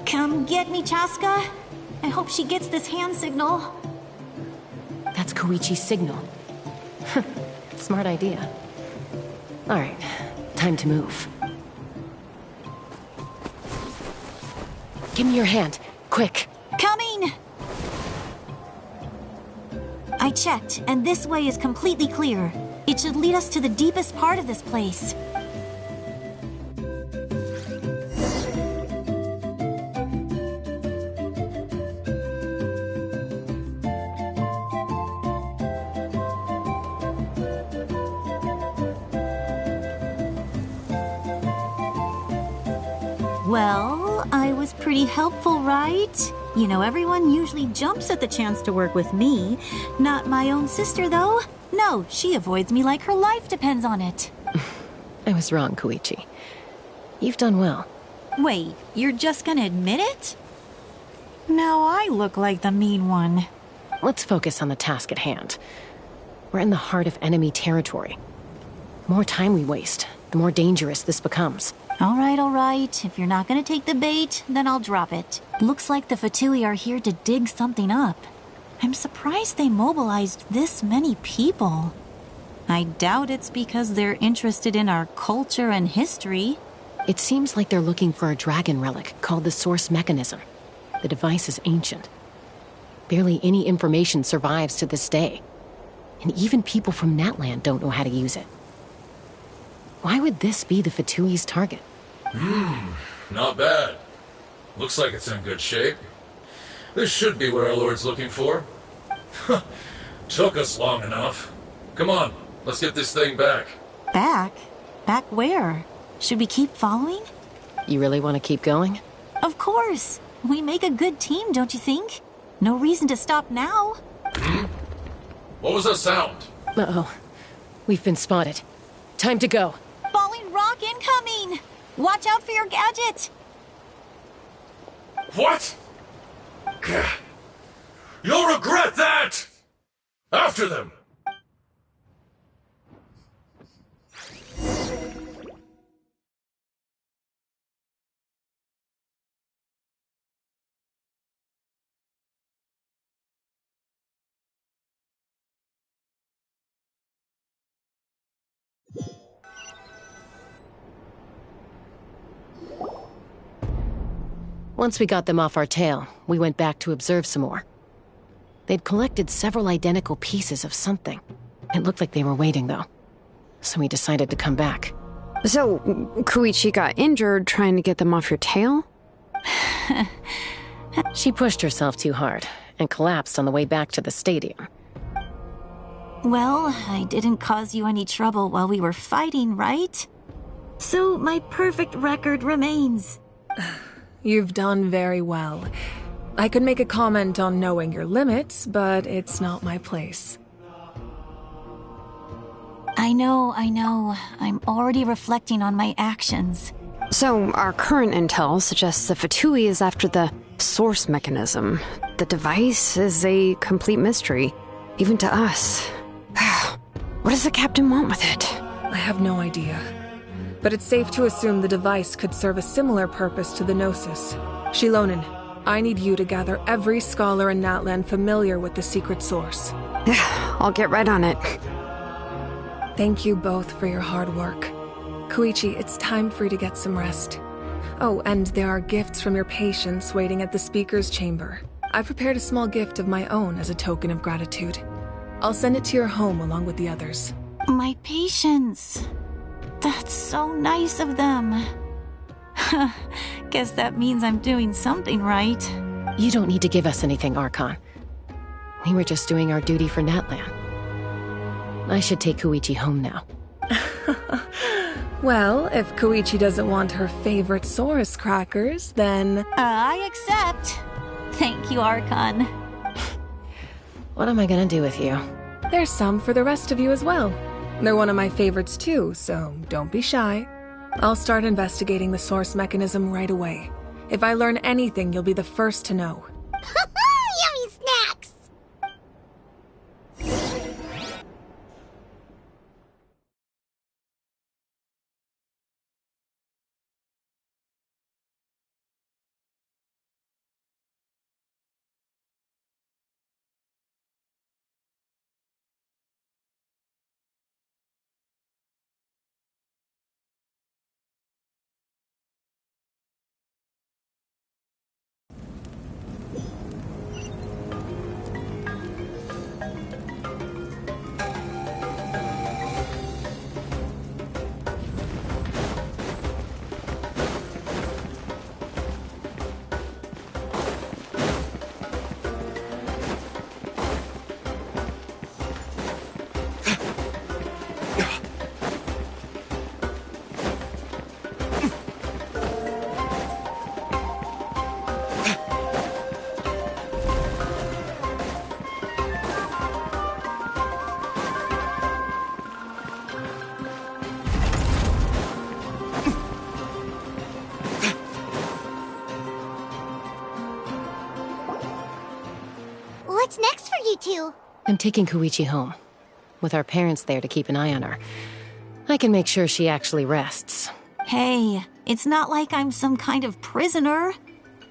Come get me, Chaska. I hope she gets this hand signal. That's Koichi's signal. Smart idea. Alright, time to move. Give me your hand, quick. Coming! I checked, and this way is completely clear. It should lead us to the deepest part of this place. Well, I was pretty helpful, right? You know, everyone usually jumps at the chance to work with me. Not my own sister, though. No, she avoids me like her life depends on it. I was wrong, Koichi. You've done well. Wait, you're just gonna admit it? Now I look like the mean one. Let's focus on the task at hand. We're in the heart of enemy territory. The more time we waste, the more dangerous this becomes. All right. If you're not gonna take the bait, then I'll drop it. Looks like the Fatui are here to dig something up. I'm surprised they mobilized this many people. I doubt it's because they're interested in our culture and history. It seems like they're looking for a dragon relic called the Source Mechanism. The device is ancient. Barely any information survives to this day. And even people from Natlan don't know how to use it. Why would this be the Fatui's target? Not bad. Looks like it's in good shape. This should be what our Lord's looking for. Took us long enough. Come on, let's get this thing back. Back? Back where? Should we keep following? You really want to keep going? Of course. We make a good team, don't you think? No reason to stop now. What was that sound? Uh-oh. We've been spotted. Time to go. Falling rock incoming! Watch out for your gadget! What? You'll regret that! After them! Once we got them off our tail, we went back to observe some more. They'd collected several identical pieces of something. It looked like they were waiting, though. So we decided to come back. So, Koichi got injured trying to get them off your tail? She pushed herself too hard and collapsed on the way back to the stadium. Well, I didn't cause you any trouble while we were fighting, right? So my perfect record remains. You've done very well. I could make a comment on knowing your limits, but it's not my place. I know. I'm already reflecting on my actions. So, our current intel suggests that Fatui is after the source mechanism. The device is a complete mystery, even to us. What does the captain want with it? I have no idea. But it's safe to assume the device could serve a similar purpose to the Gnosis. Shilonen, I need you to gather every scholar in Natlan familiar with the secret source. I'll get right on it. Thank you both for your hard work. Koichi, it's time for you to get some rest. Oh, and there are gifts from your patients waiting at the speaker's chamber. I've prepared a small gift of my own as a token of gratitude. I'll send it to your home along with the others. My patients. That's so nice of them. Guess that means I'm doing something right. You don't need to give us anything, Archon. We were just doing our duty for Natlan. I should take Koichi home now. Well, if Koichi doesn't want her favorite Saurus crackers, then... I accept. Thank you, Archon. What am I gonna do with you? There's some for the rest of you as well. They're one of my favorites too, so don't be shy. I'll start investigating the source mechanism right away. If I learn anything, you'll be the first to know. Yummy snacks! What's next for you two? I'm taking Koichi home. With our parents there to keep an eye on her. I can make sure she actually rests. Hey, it's not like I'm some kind of prisoner.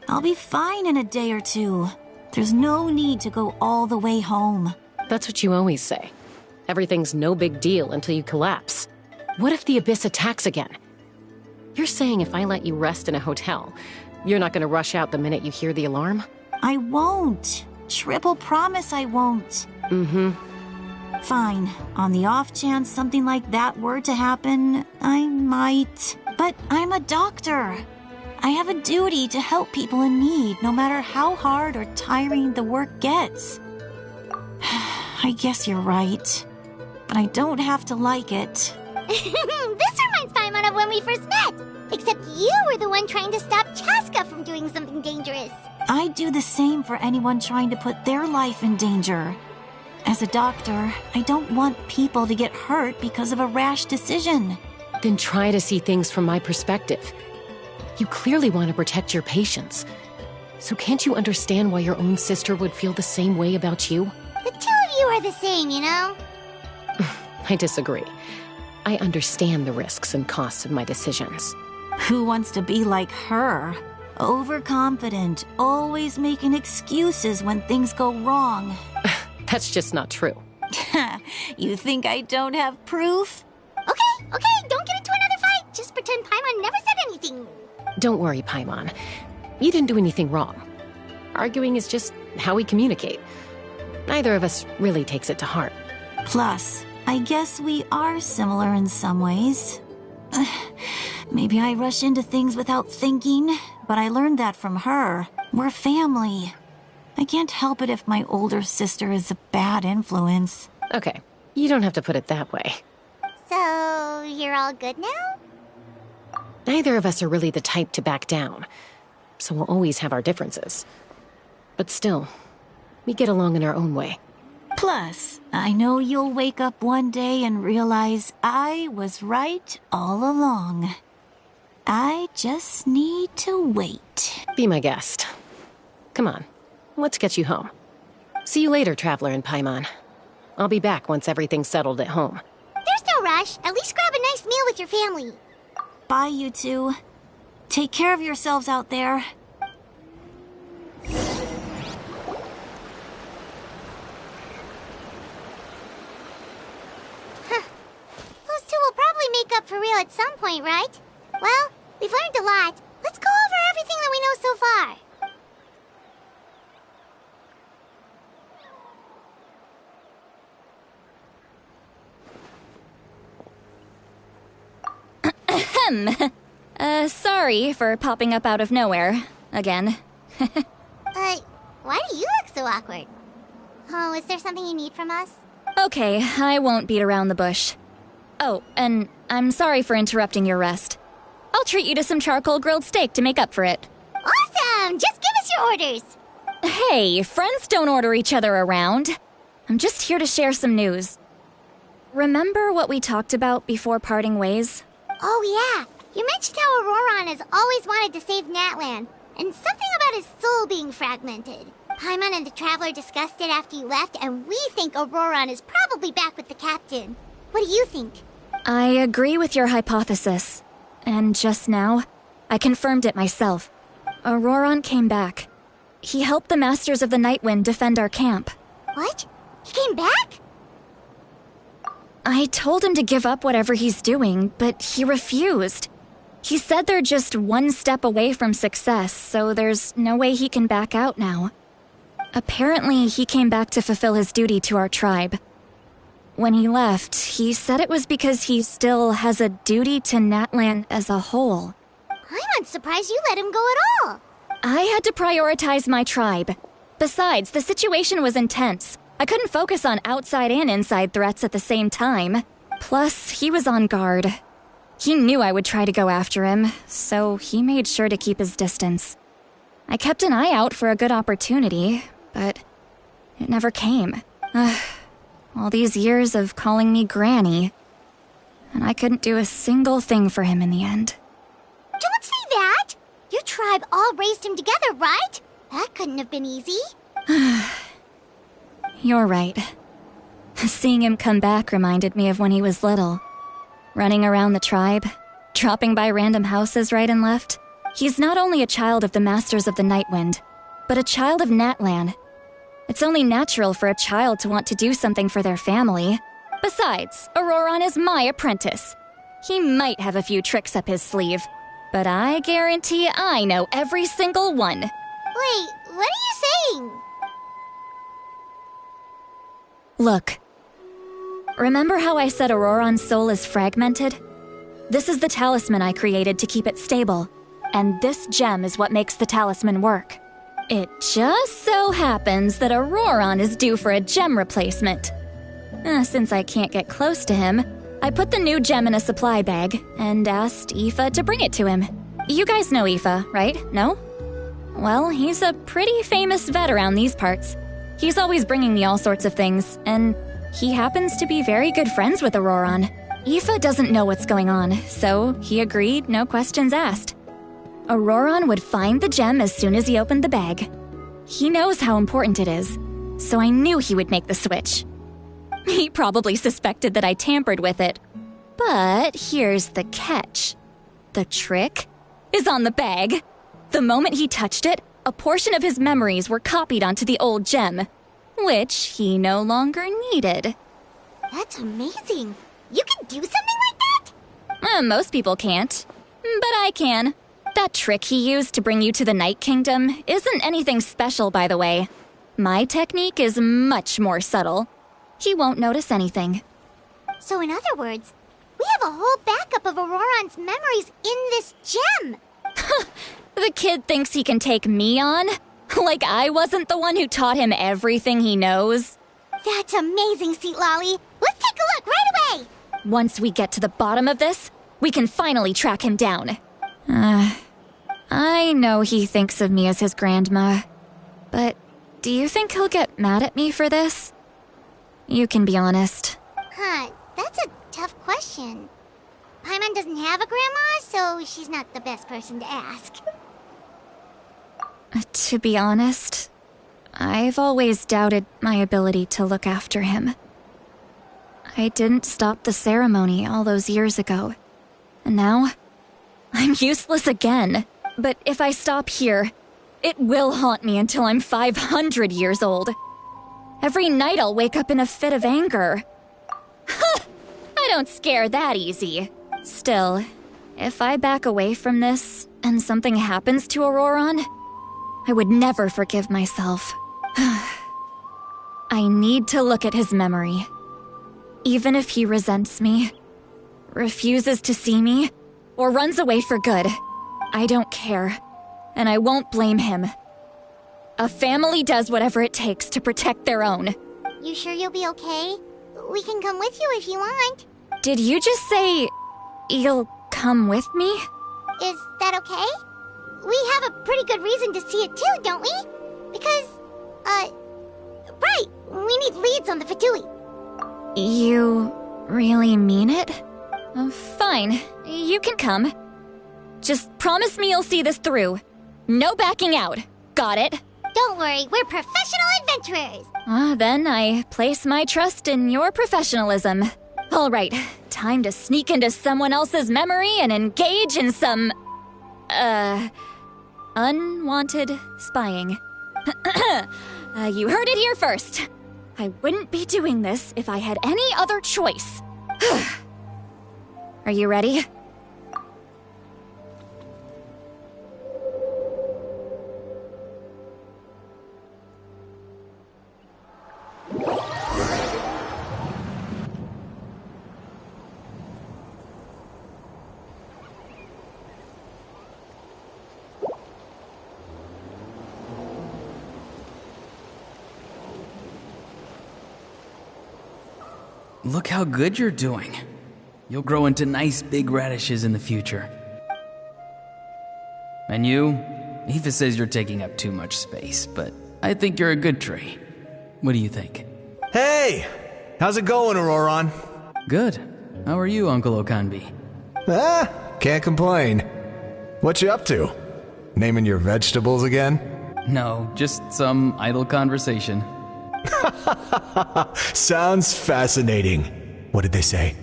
I'll be fine in a day or two. There's no need to go all the way home. That's what you always say. Everything's no big deal until you collapse. What if the Abyss attacks again? You're saying if I let you rest in a hotel, you're not gonna rush out the minute you hear the alarm? I won't. Triple promise I won't. Mm-hmm. Fine. On the off chance something like that were to happen, I might. But I'm a doctor. I have a duty to help people in need, no matter how hard or tiring the work gets. I guess you're right. But I don't have to like it. This reminds Paimon of when we first met. Except you were the one trying to stop Chaska from doing something dangerous. I'd do the same for anyone trying to put their life in danger. As a doctor, I don't want people to get hurt because of a rash decision. Then try to see things from my perspective. You clearly want to protect your patients. So can't you understand why your own sister would feel the same way about you? The two of you are the same, you know? I disagree. I understand the risks and costs of my decisions. Who wants to be like her? Overconfident, always making excuses when things go wrong. That's just not true. You think I don't have proof? Okay, don't get into another fight. Just pretend Paimon never said anything. Don't worry, Paimon. You didn't do anything wrong. Arguing is just how we communicate. Neither of us really takes it to heart. Plus, I guess we are similar in some ways. Maybe I rush into things without thinking, but I learned that from her. We're family. I can't help it if my older sister is a bad influence. Okay, You don't have to put it that way. So, you're all good now? Neither of us are really the type to back down, so we'll always have our differences. But still, we get along in our own way. Plus, I know you'll wake up one day and realize I was right all along. I just need to wait. Be my guest. Come on, let's get you home. See you later, Traveler in Paimon. I'll be back once everything's settled at home. There's no rush. At least grab a nice meal with your family. Bye, you two. Take care of yourselves out there. Those two will probably make up for real at some point, right? Well, we've learned a lot. Let's go over everything that we know so far. Sorry for popping up out of nowhere. Again. Why do you look so awkward? Oh, is there something you need from us? Okay, I won't beat around the bush. Oh, and I'm sorry for interrupting your rest. I'll treat you to some charcoal grilled steak to make up for it. Awesome! Just give us your orders! Hey, friends don't order each other around. I'm just here to share some news. Remember what we talked about before parting ways? Oh yeah, you mentioned how Auroron has always wanted to save Natlan, and something about his soul being fragmented. Paimon and the Traveler discussed it after you left, and we think Auroron is probably back with the Captain. What do you think? I agree with your hypothesis. And just now, I confirmed it myself. Auroron came back. He helped the Masters of the Nightwind defend our camp. What? He came back? I told him to give up whatever he's doing, but he refused. He said they're just one step away from success, so there's no way he can back out now. Apparently, he came back to fulfill his duty to our tribe. When he left, he said it was because he still has a duty to Natlan as a whole. I'm not surprised you let him go at all. I had to prioritize my tribe. Besides, the situation was intense. I couldn't focus on outside and inside threats at the same time. Plus, he was on guard. He knew I would try to go after him, so he made sure to keep his distance. I kept an eye out for a good opportunity, but it never came. All these years of calling me Granny, and I couldn't do a single thing for him in the end. Don't say that! Your tribe all raised him together, right? That couldn't have been easy. You're right. Seeing him come back reminded me of when he was little. Running around the tribe, dropping by random houses right and left. He's not only a child of the Masters of the Nightwind, but a child of Natlan. It's only natural for a child to want to do something for their family. Besides, Auroron is my apprentice. He might have a few tricks up his sleeve, but I guarantee I know every single one. Wait, what are you saying? Look. Remember how I said Auroron's soul is fragmented? This is the talisman I created to keep it stable, and this gem is what makes the talisman work. It just so happens that Auroron is due for a gem replacement. Since I can't get close to him, I put the new gem in a supply bag and asked Aoife to bring it to him. You guys know Aoife, right? No? Well, he's a pretty famous vet around these parts. He's always bringing me all sorts of things, and he happens to be very good friends with Auroron. Aoife doesn't know what's going on, so he agreed, no questions asked. Auroron would find the gem as soon as he opened the bag. He knows how important it is, so I knew he would make the switch. He probably suspected that I tampered with it. But here's the catch. The trick is on the bag. The moment he touched it, a portion of his memories were copied onto the old gem, which he no longer needed. That's amazing. You can do something like that? Most people can't, but I can. That trick he used to bring you to the Night Kingdom isn't anything special, by the way. My technique is much more subtle. He won't notice anything. So in other words, we have a whole backup of Auroron's memories in this gem. The kid thinks he can take me on? Like I wasn't the one who taught him everything he knows? That's amazing, Seat Lolly. Let's Once we get to the bottom of this, we can finally track him down. I know he thinks of me as his grandma, but do you think he'll get mad at me for this? You can be honest. Huh, that's a tough question. Paimon doesn't have a grandma, so she's not the best person to ask. To be honest, I've always doubted my ability to look after him. I didn't stop the ceremony all those years ago, and now I'm useless again. But if I stop here, it will haunt me until I'm 500 years old. Every night I'll wake up in a fit of anger. I don't scare that easy. Still, if I back away from this and something happens to Auroron, I would never forgive myself. I need to look at his memory. Even if he resents me, refuses to see me, or runs away for good, I don't care, and I won't blame him. A family does whatever it takes to protect their own. You sure you'll be okay? We can come with you if you want. Did you just say you'll come with me? Is that okay? We have a pretty good reason to see it too, don't we? Because, right, we need leads on the Fatui. You really mean it? Fine, you can come. Just promise me you'll see this through. No backing out. Got it? Don't worry, we're professional adventurers. Then I place my trust in your professionalism. All right, time to sneak into someone else's memory and engage in some, unwanted spying. You heard it here first. I wouldn't be doing this if I had any other choice. Are you ready? Look how good you're doing. You'll grow into nice big radishes in the future. And you? Aoife says you're taking up too much space, but I think you're a good tree. What do you think? Hey! How's it going, Auroron? Good. How are you, Uncle Okanbi? Can't complain. What you up to? Naming your vegetables again? No, just some idle conversation. Sounds fascinating. What did they say?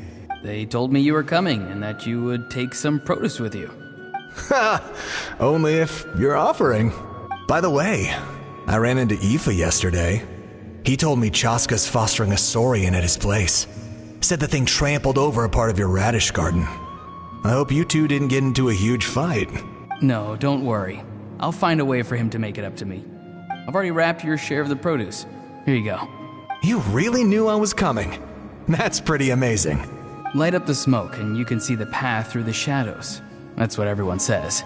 They told me you were coming and that you would take some produce with you. Only if you're offering. By the way, I ran into Aoife yesterday. He told me Chaska's fostering a saurian at his place. Said the thing trampled over a part of your radish garden. I hope you two didn't get into a huge fight. No, don't worry. I'll find a way for him to make it up to me. I've already wrapped your share of the produce. Here you go. You really knew I was coming. That's pretty amazing. Light up the smoke and you can see the path through the shadows. That's what everyone says.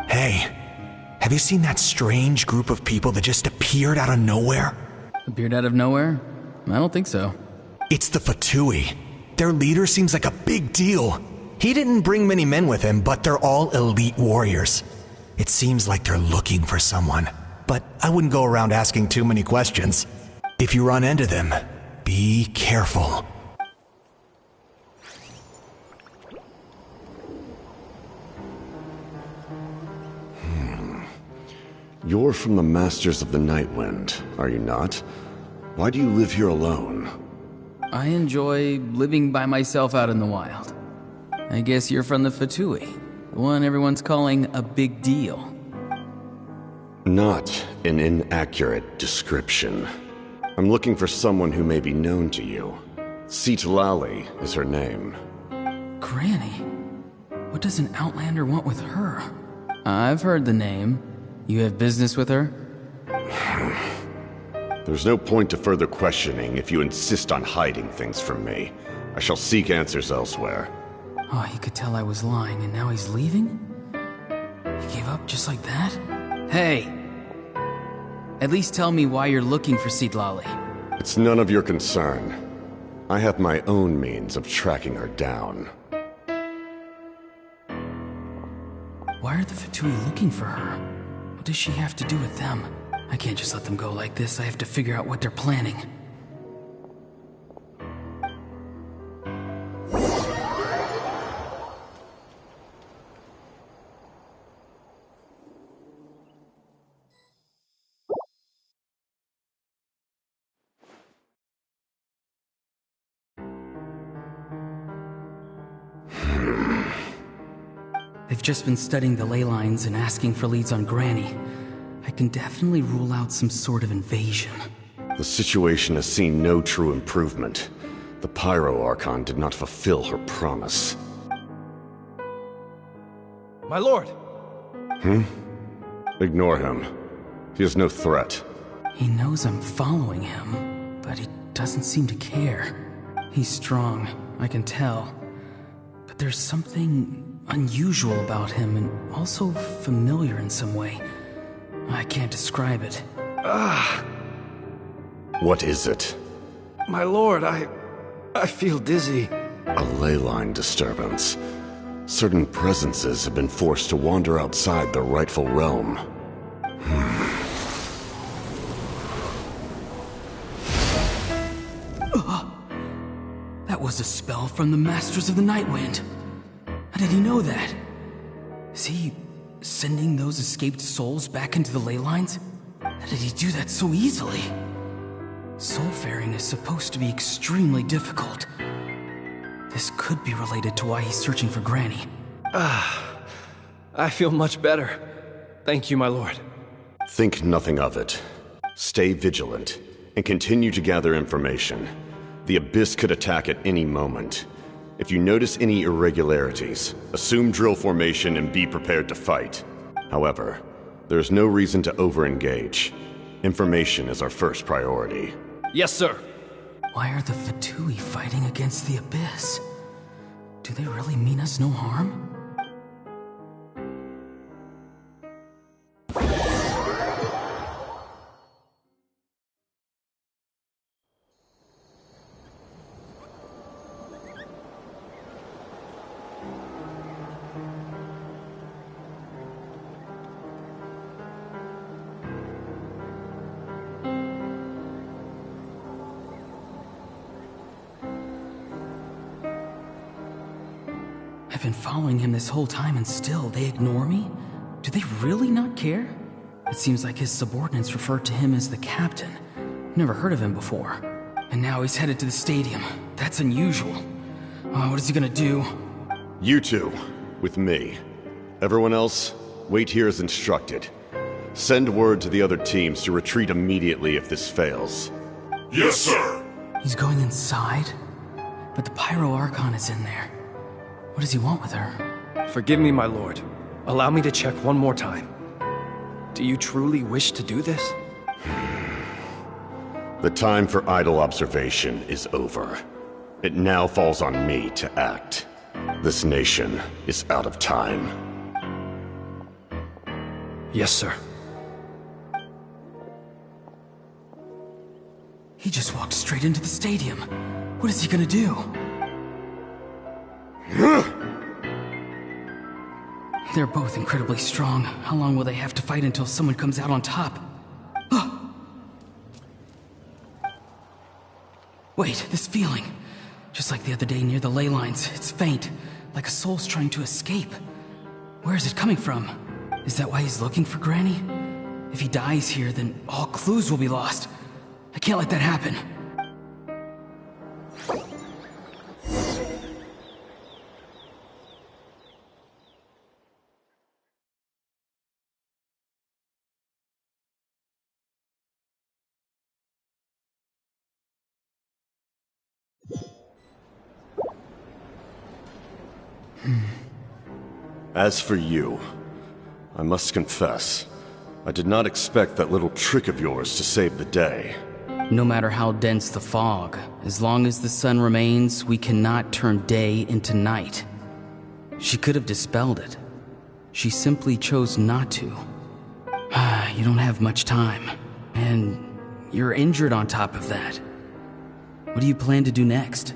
Hey, have you seen that strange group of people that just appeared out of nowhere? Appeared out of nowhere? I don't think so. It's the Fatui. Their leader seems like a big deal. He didn't bring many men with him, but they're all elite warriors. It seems like they're looking for someone, but I wouldn't go around asking too many questions. If you run into them, be careful. You're from the Masters of the Nightwind, are you not? Why do you live here alone? I enjoy living by myself out in the wild. I guess you're from the Fatui, the one everyone's calling a big deal. Not an inaccurate description. I'm looking for someone who may be known to you. Citlali is her name. Granny? What does an Outlander want with her? I've heard the name. You have business with her? There's no point to further questioning if you insist on hiding things from me. I shall seek answers elsewhere. Oh, he could tell I was lying and now he's leaving? He gave up just like that? Hey! At least tell me why you're looking for Citlali. It's none of your concern. I have my own means of tracking her down. Why are the Fatui looking for her? What does she have to do with them? I can't just let them go like this. I have to figure out what they're planning. They've just been studying the ley lines and asking for leads on Granny. I can definitely rule out some sort of invasion. The situation has seen no true improvement. The Pyro Archon did not fulfill her promise. My lord! Ignore him. He is no threat. He knows I'm following him, but he doesn't seem to care. He's strong, I can tell. But there's something unusual about him and also familiar in some way. I can't describe it. What is it? My lord, I feel dizzy. A ley line disturbance. Certain presences have been forced to wander outside their rightful realm. That was a spell from the Masters of the Nightwind. How did he know that? Is he sending those escaped souls back into the ley lines? How did he do that so easily? Soulfaring is supposed to be extremely difficult. This could be related to why he's searching for Granny. I feel much better. Thank you, my lord. Think nothing of it. Stay vigilant, and continue to gather information. The Abyss could attack at any moment. If you notice any irregularities, assume drill formation and be prepared to fight. However, there's no reason to over-engage. Information is our first priority. Yes, sir. Why are the Fatui fighting against the Abyss? Do they really mean us no harm? I've been following him this whole time and still they ignore me? Do they really not care? It seems like his subordinates refer to him as the captain. Never heard of him before. And now he's headed to the stadium. That's unusual. Oh, what is he gonna do? You two, with me. Everyone else, wait here as instructed. Send word to the other teams to retreat immediately if this fails. Yes, sir! He's going inside? But the Pyro Archon is in there. What does he want with her? Forgive me, my lord. Allow me to check one more time. Do you truly wish to do this? The time for idle observation is over. It now falls on me to act. This nation is out of time. Yes, sir. He just walked straight into the stadium. What is he gonna do? They're both incredibly strong. How long will they have to fight until someone comes out on top? Wait, this feeling. Just like the other day near the ley lines, it's faint, like a soul's trying to escape. Where is it coming from? Is that why he's looking for Granny? If he dies here, then all clues will be lost. I can't let that happen. As for you, I must confess, I did not expect that little trick of yours to save the day. No matter how dense the fog, as long as the sun remains, we cannot turn day into night. She could have dispelled it. She simply chose not to. You don't have much time, and you're injured on top of that. What do you plan to do next?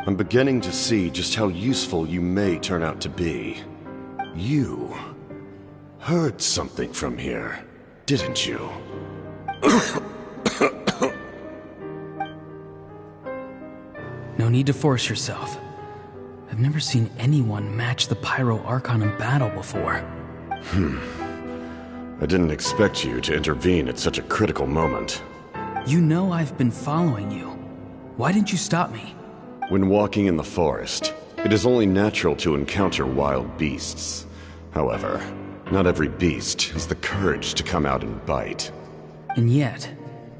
I'm beginning to see just how useful you may turn out to be. You heard something from here, didn't you? No need to force yourself. I've never seen anyone match the Pyro Archon in battle before. I didn't expect you to intervene at such a critical moment. You know I've been following you. Why didn't you stop me? When walking in the forest, it is only natural to encounter wild beasts. However, not every beast has the courage to come out and bite. And yet,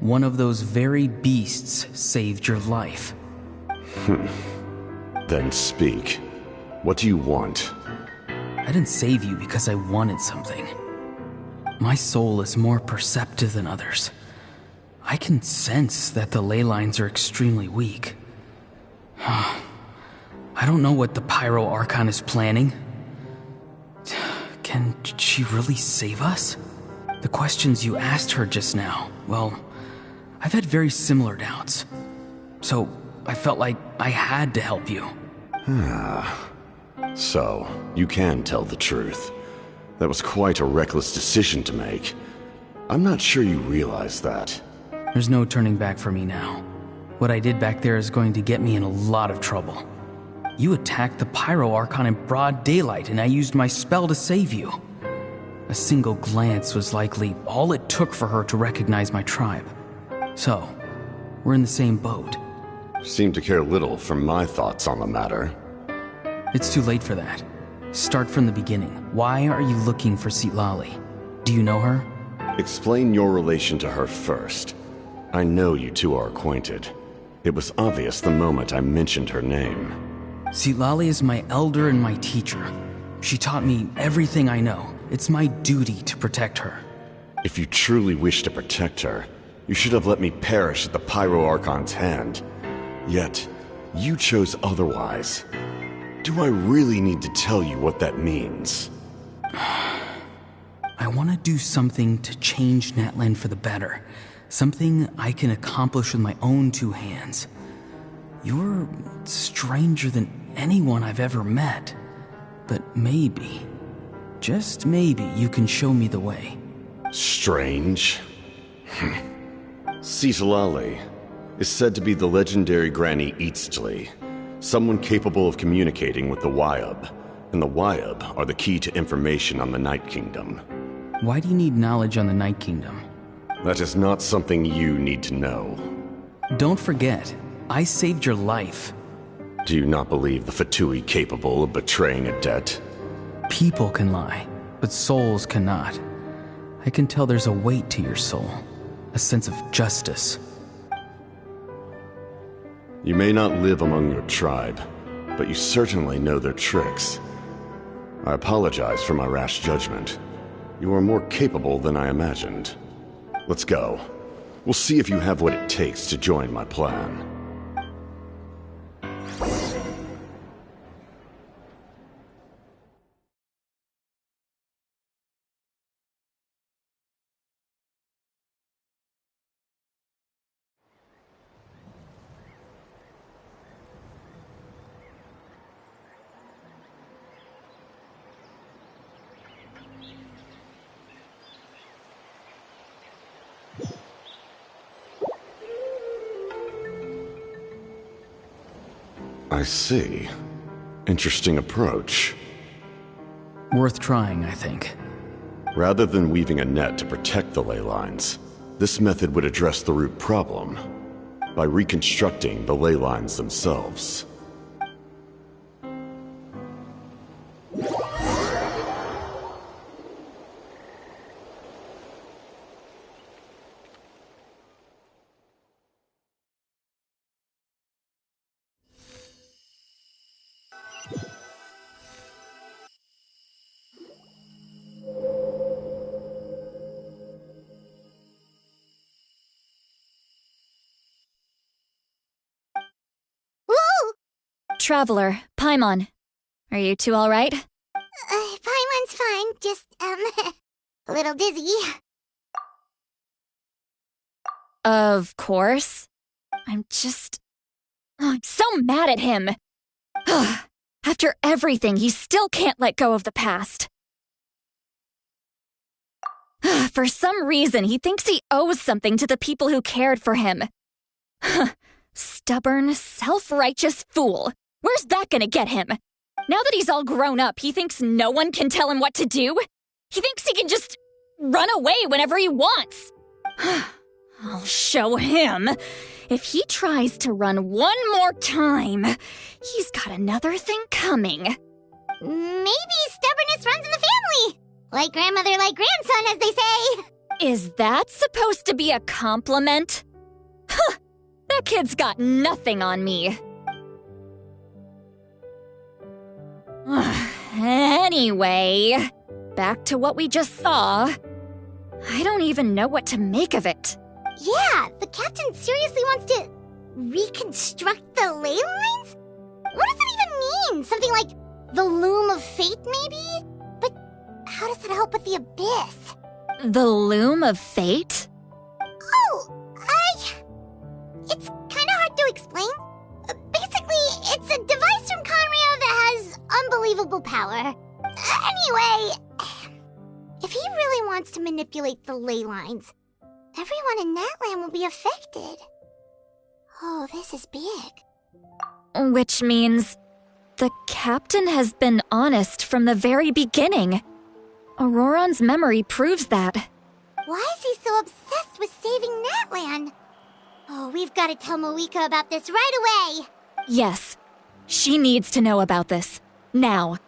one of those very beasts saved your life. Then speak. What do you want? I didn't save you because I wanted something. My soul is more perceptive than others. I can sense that the ley lines are extremely weak. I don't know what the Pyro Archon is planning. Can she really save us? The questions you asked her just now, well, I've had very similar doubts. So I felt like I had to help you. So, you can tell the truth. That was quite a reckless decision to make. I'm not sure you realize that. There's no turning back for me now. What I did back there is going to get me in a lot of trouble. You attacked the Pyro Archon in broad daylight, and I used my spell to save you. A single glance was likely all it took for her to recognize my tribe. So, we're in the same boat. Seem to care little for my thoughts on the matter. It's too late for that. Start from the beginning. Why are you looking for Citlali? Do you know her? Explain your relation to her first. I know you two are acquainted. It was obvious the moment I mentioned her name. Citlali is my elder and my teacher. She taught me everything I know. It's my duty to protect her. If you truly wish to protect her, you should have let me perish at the Pyro Archon's hand. Yet, you chose otherwise. Do I really need to tell you what that means? I want to do something to change Natlan for the better. Something I can accomplish with my own two hands. You're stranger than anyone I've ever met. But maybe, just maybe, you can show me the way. Strange? Citlali is said to be the legendary Granny Eatsley, someone capable of communicating with the Wyab, and the Wyab are the key to information on the Night Kingdom. Why do you need knowledge on the Night Kingdom? That is not something you need to know. Don't forget, I saved your life. Do you not believe the Fatui capable of betraying a debt? People can lie, but souls cannot. I can tell there's a weight to your soul, a sense of justice. You may not live among your tribe, but you certainly know their tricks. I apologize for my rash judgment. You are more capable than I imagined. Let's go. We'll see if you have what it takes to join my plan. I see. Interesting approach. Worth trying, I think. Rather than weaving a net to protect the ley lines, this method would address the root problem by reconstructing the ley lines themselves. Traveler, Paimon. Are you two alright? Paimon's fine, just, a little dizzy. Of course. I'm just Oh, I'm so mad at him. After everything, he still can't let go of the past. For some reason, he thinks he owes something to the people who cared for him. Stubborn, self-righteous fool. Where's that gonna get him? Now that he's all grown up, he thinks no one can tell him what to do? He thinks he can just run away whenever he wants. I'll show him. If he tries to run one more time, he's got another thing coming. Maybe stubbornness runs in the family. Like grandmother, like grandson, as they say. Is that supposed to be a compliment? That kid's got nothing on me. Anyway, back to what we just saw. I don't even know what to make of it. Yeah, the captain seriously wants to reconstruct the ley lines? What does that even mean? Something like the loom of fate, maybe? But how does that help with the abyss? The loom of fate? Oh, it's kind of hard to explain. Basically, it's a device from Conrio that has unbelievable power. Anyway, if he really wants to manipulate the ley lines, everyone in Natlan will be affected. Oh, this is big. Which means the captain has been honest from the very beginning. Auroron's memory proves that. Why is he so obsessed with saving Natlan? Oh, we've got to tell Moeka about this right away. Yes, she needs to know about this. Now.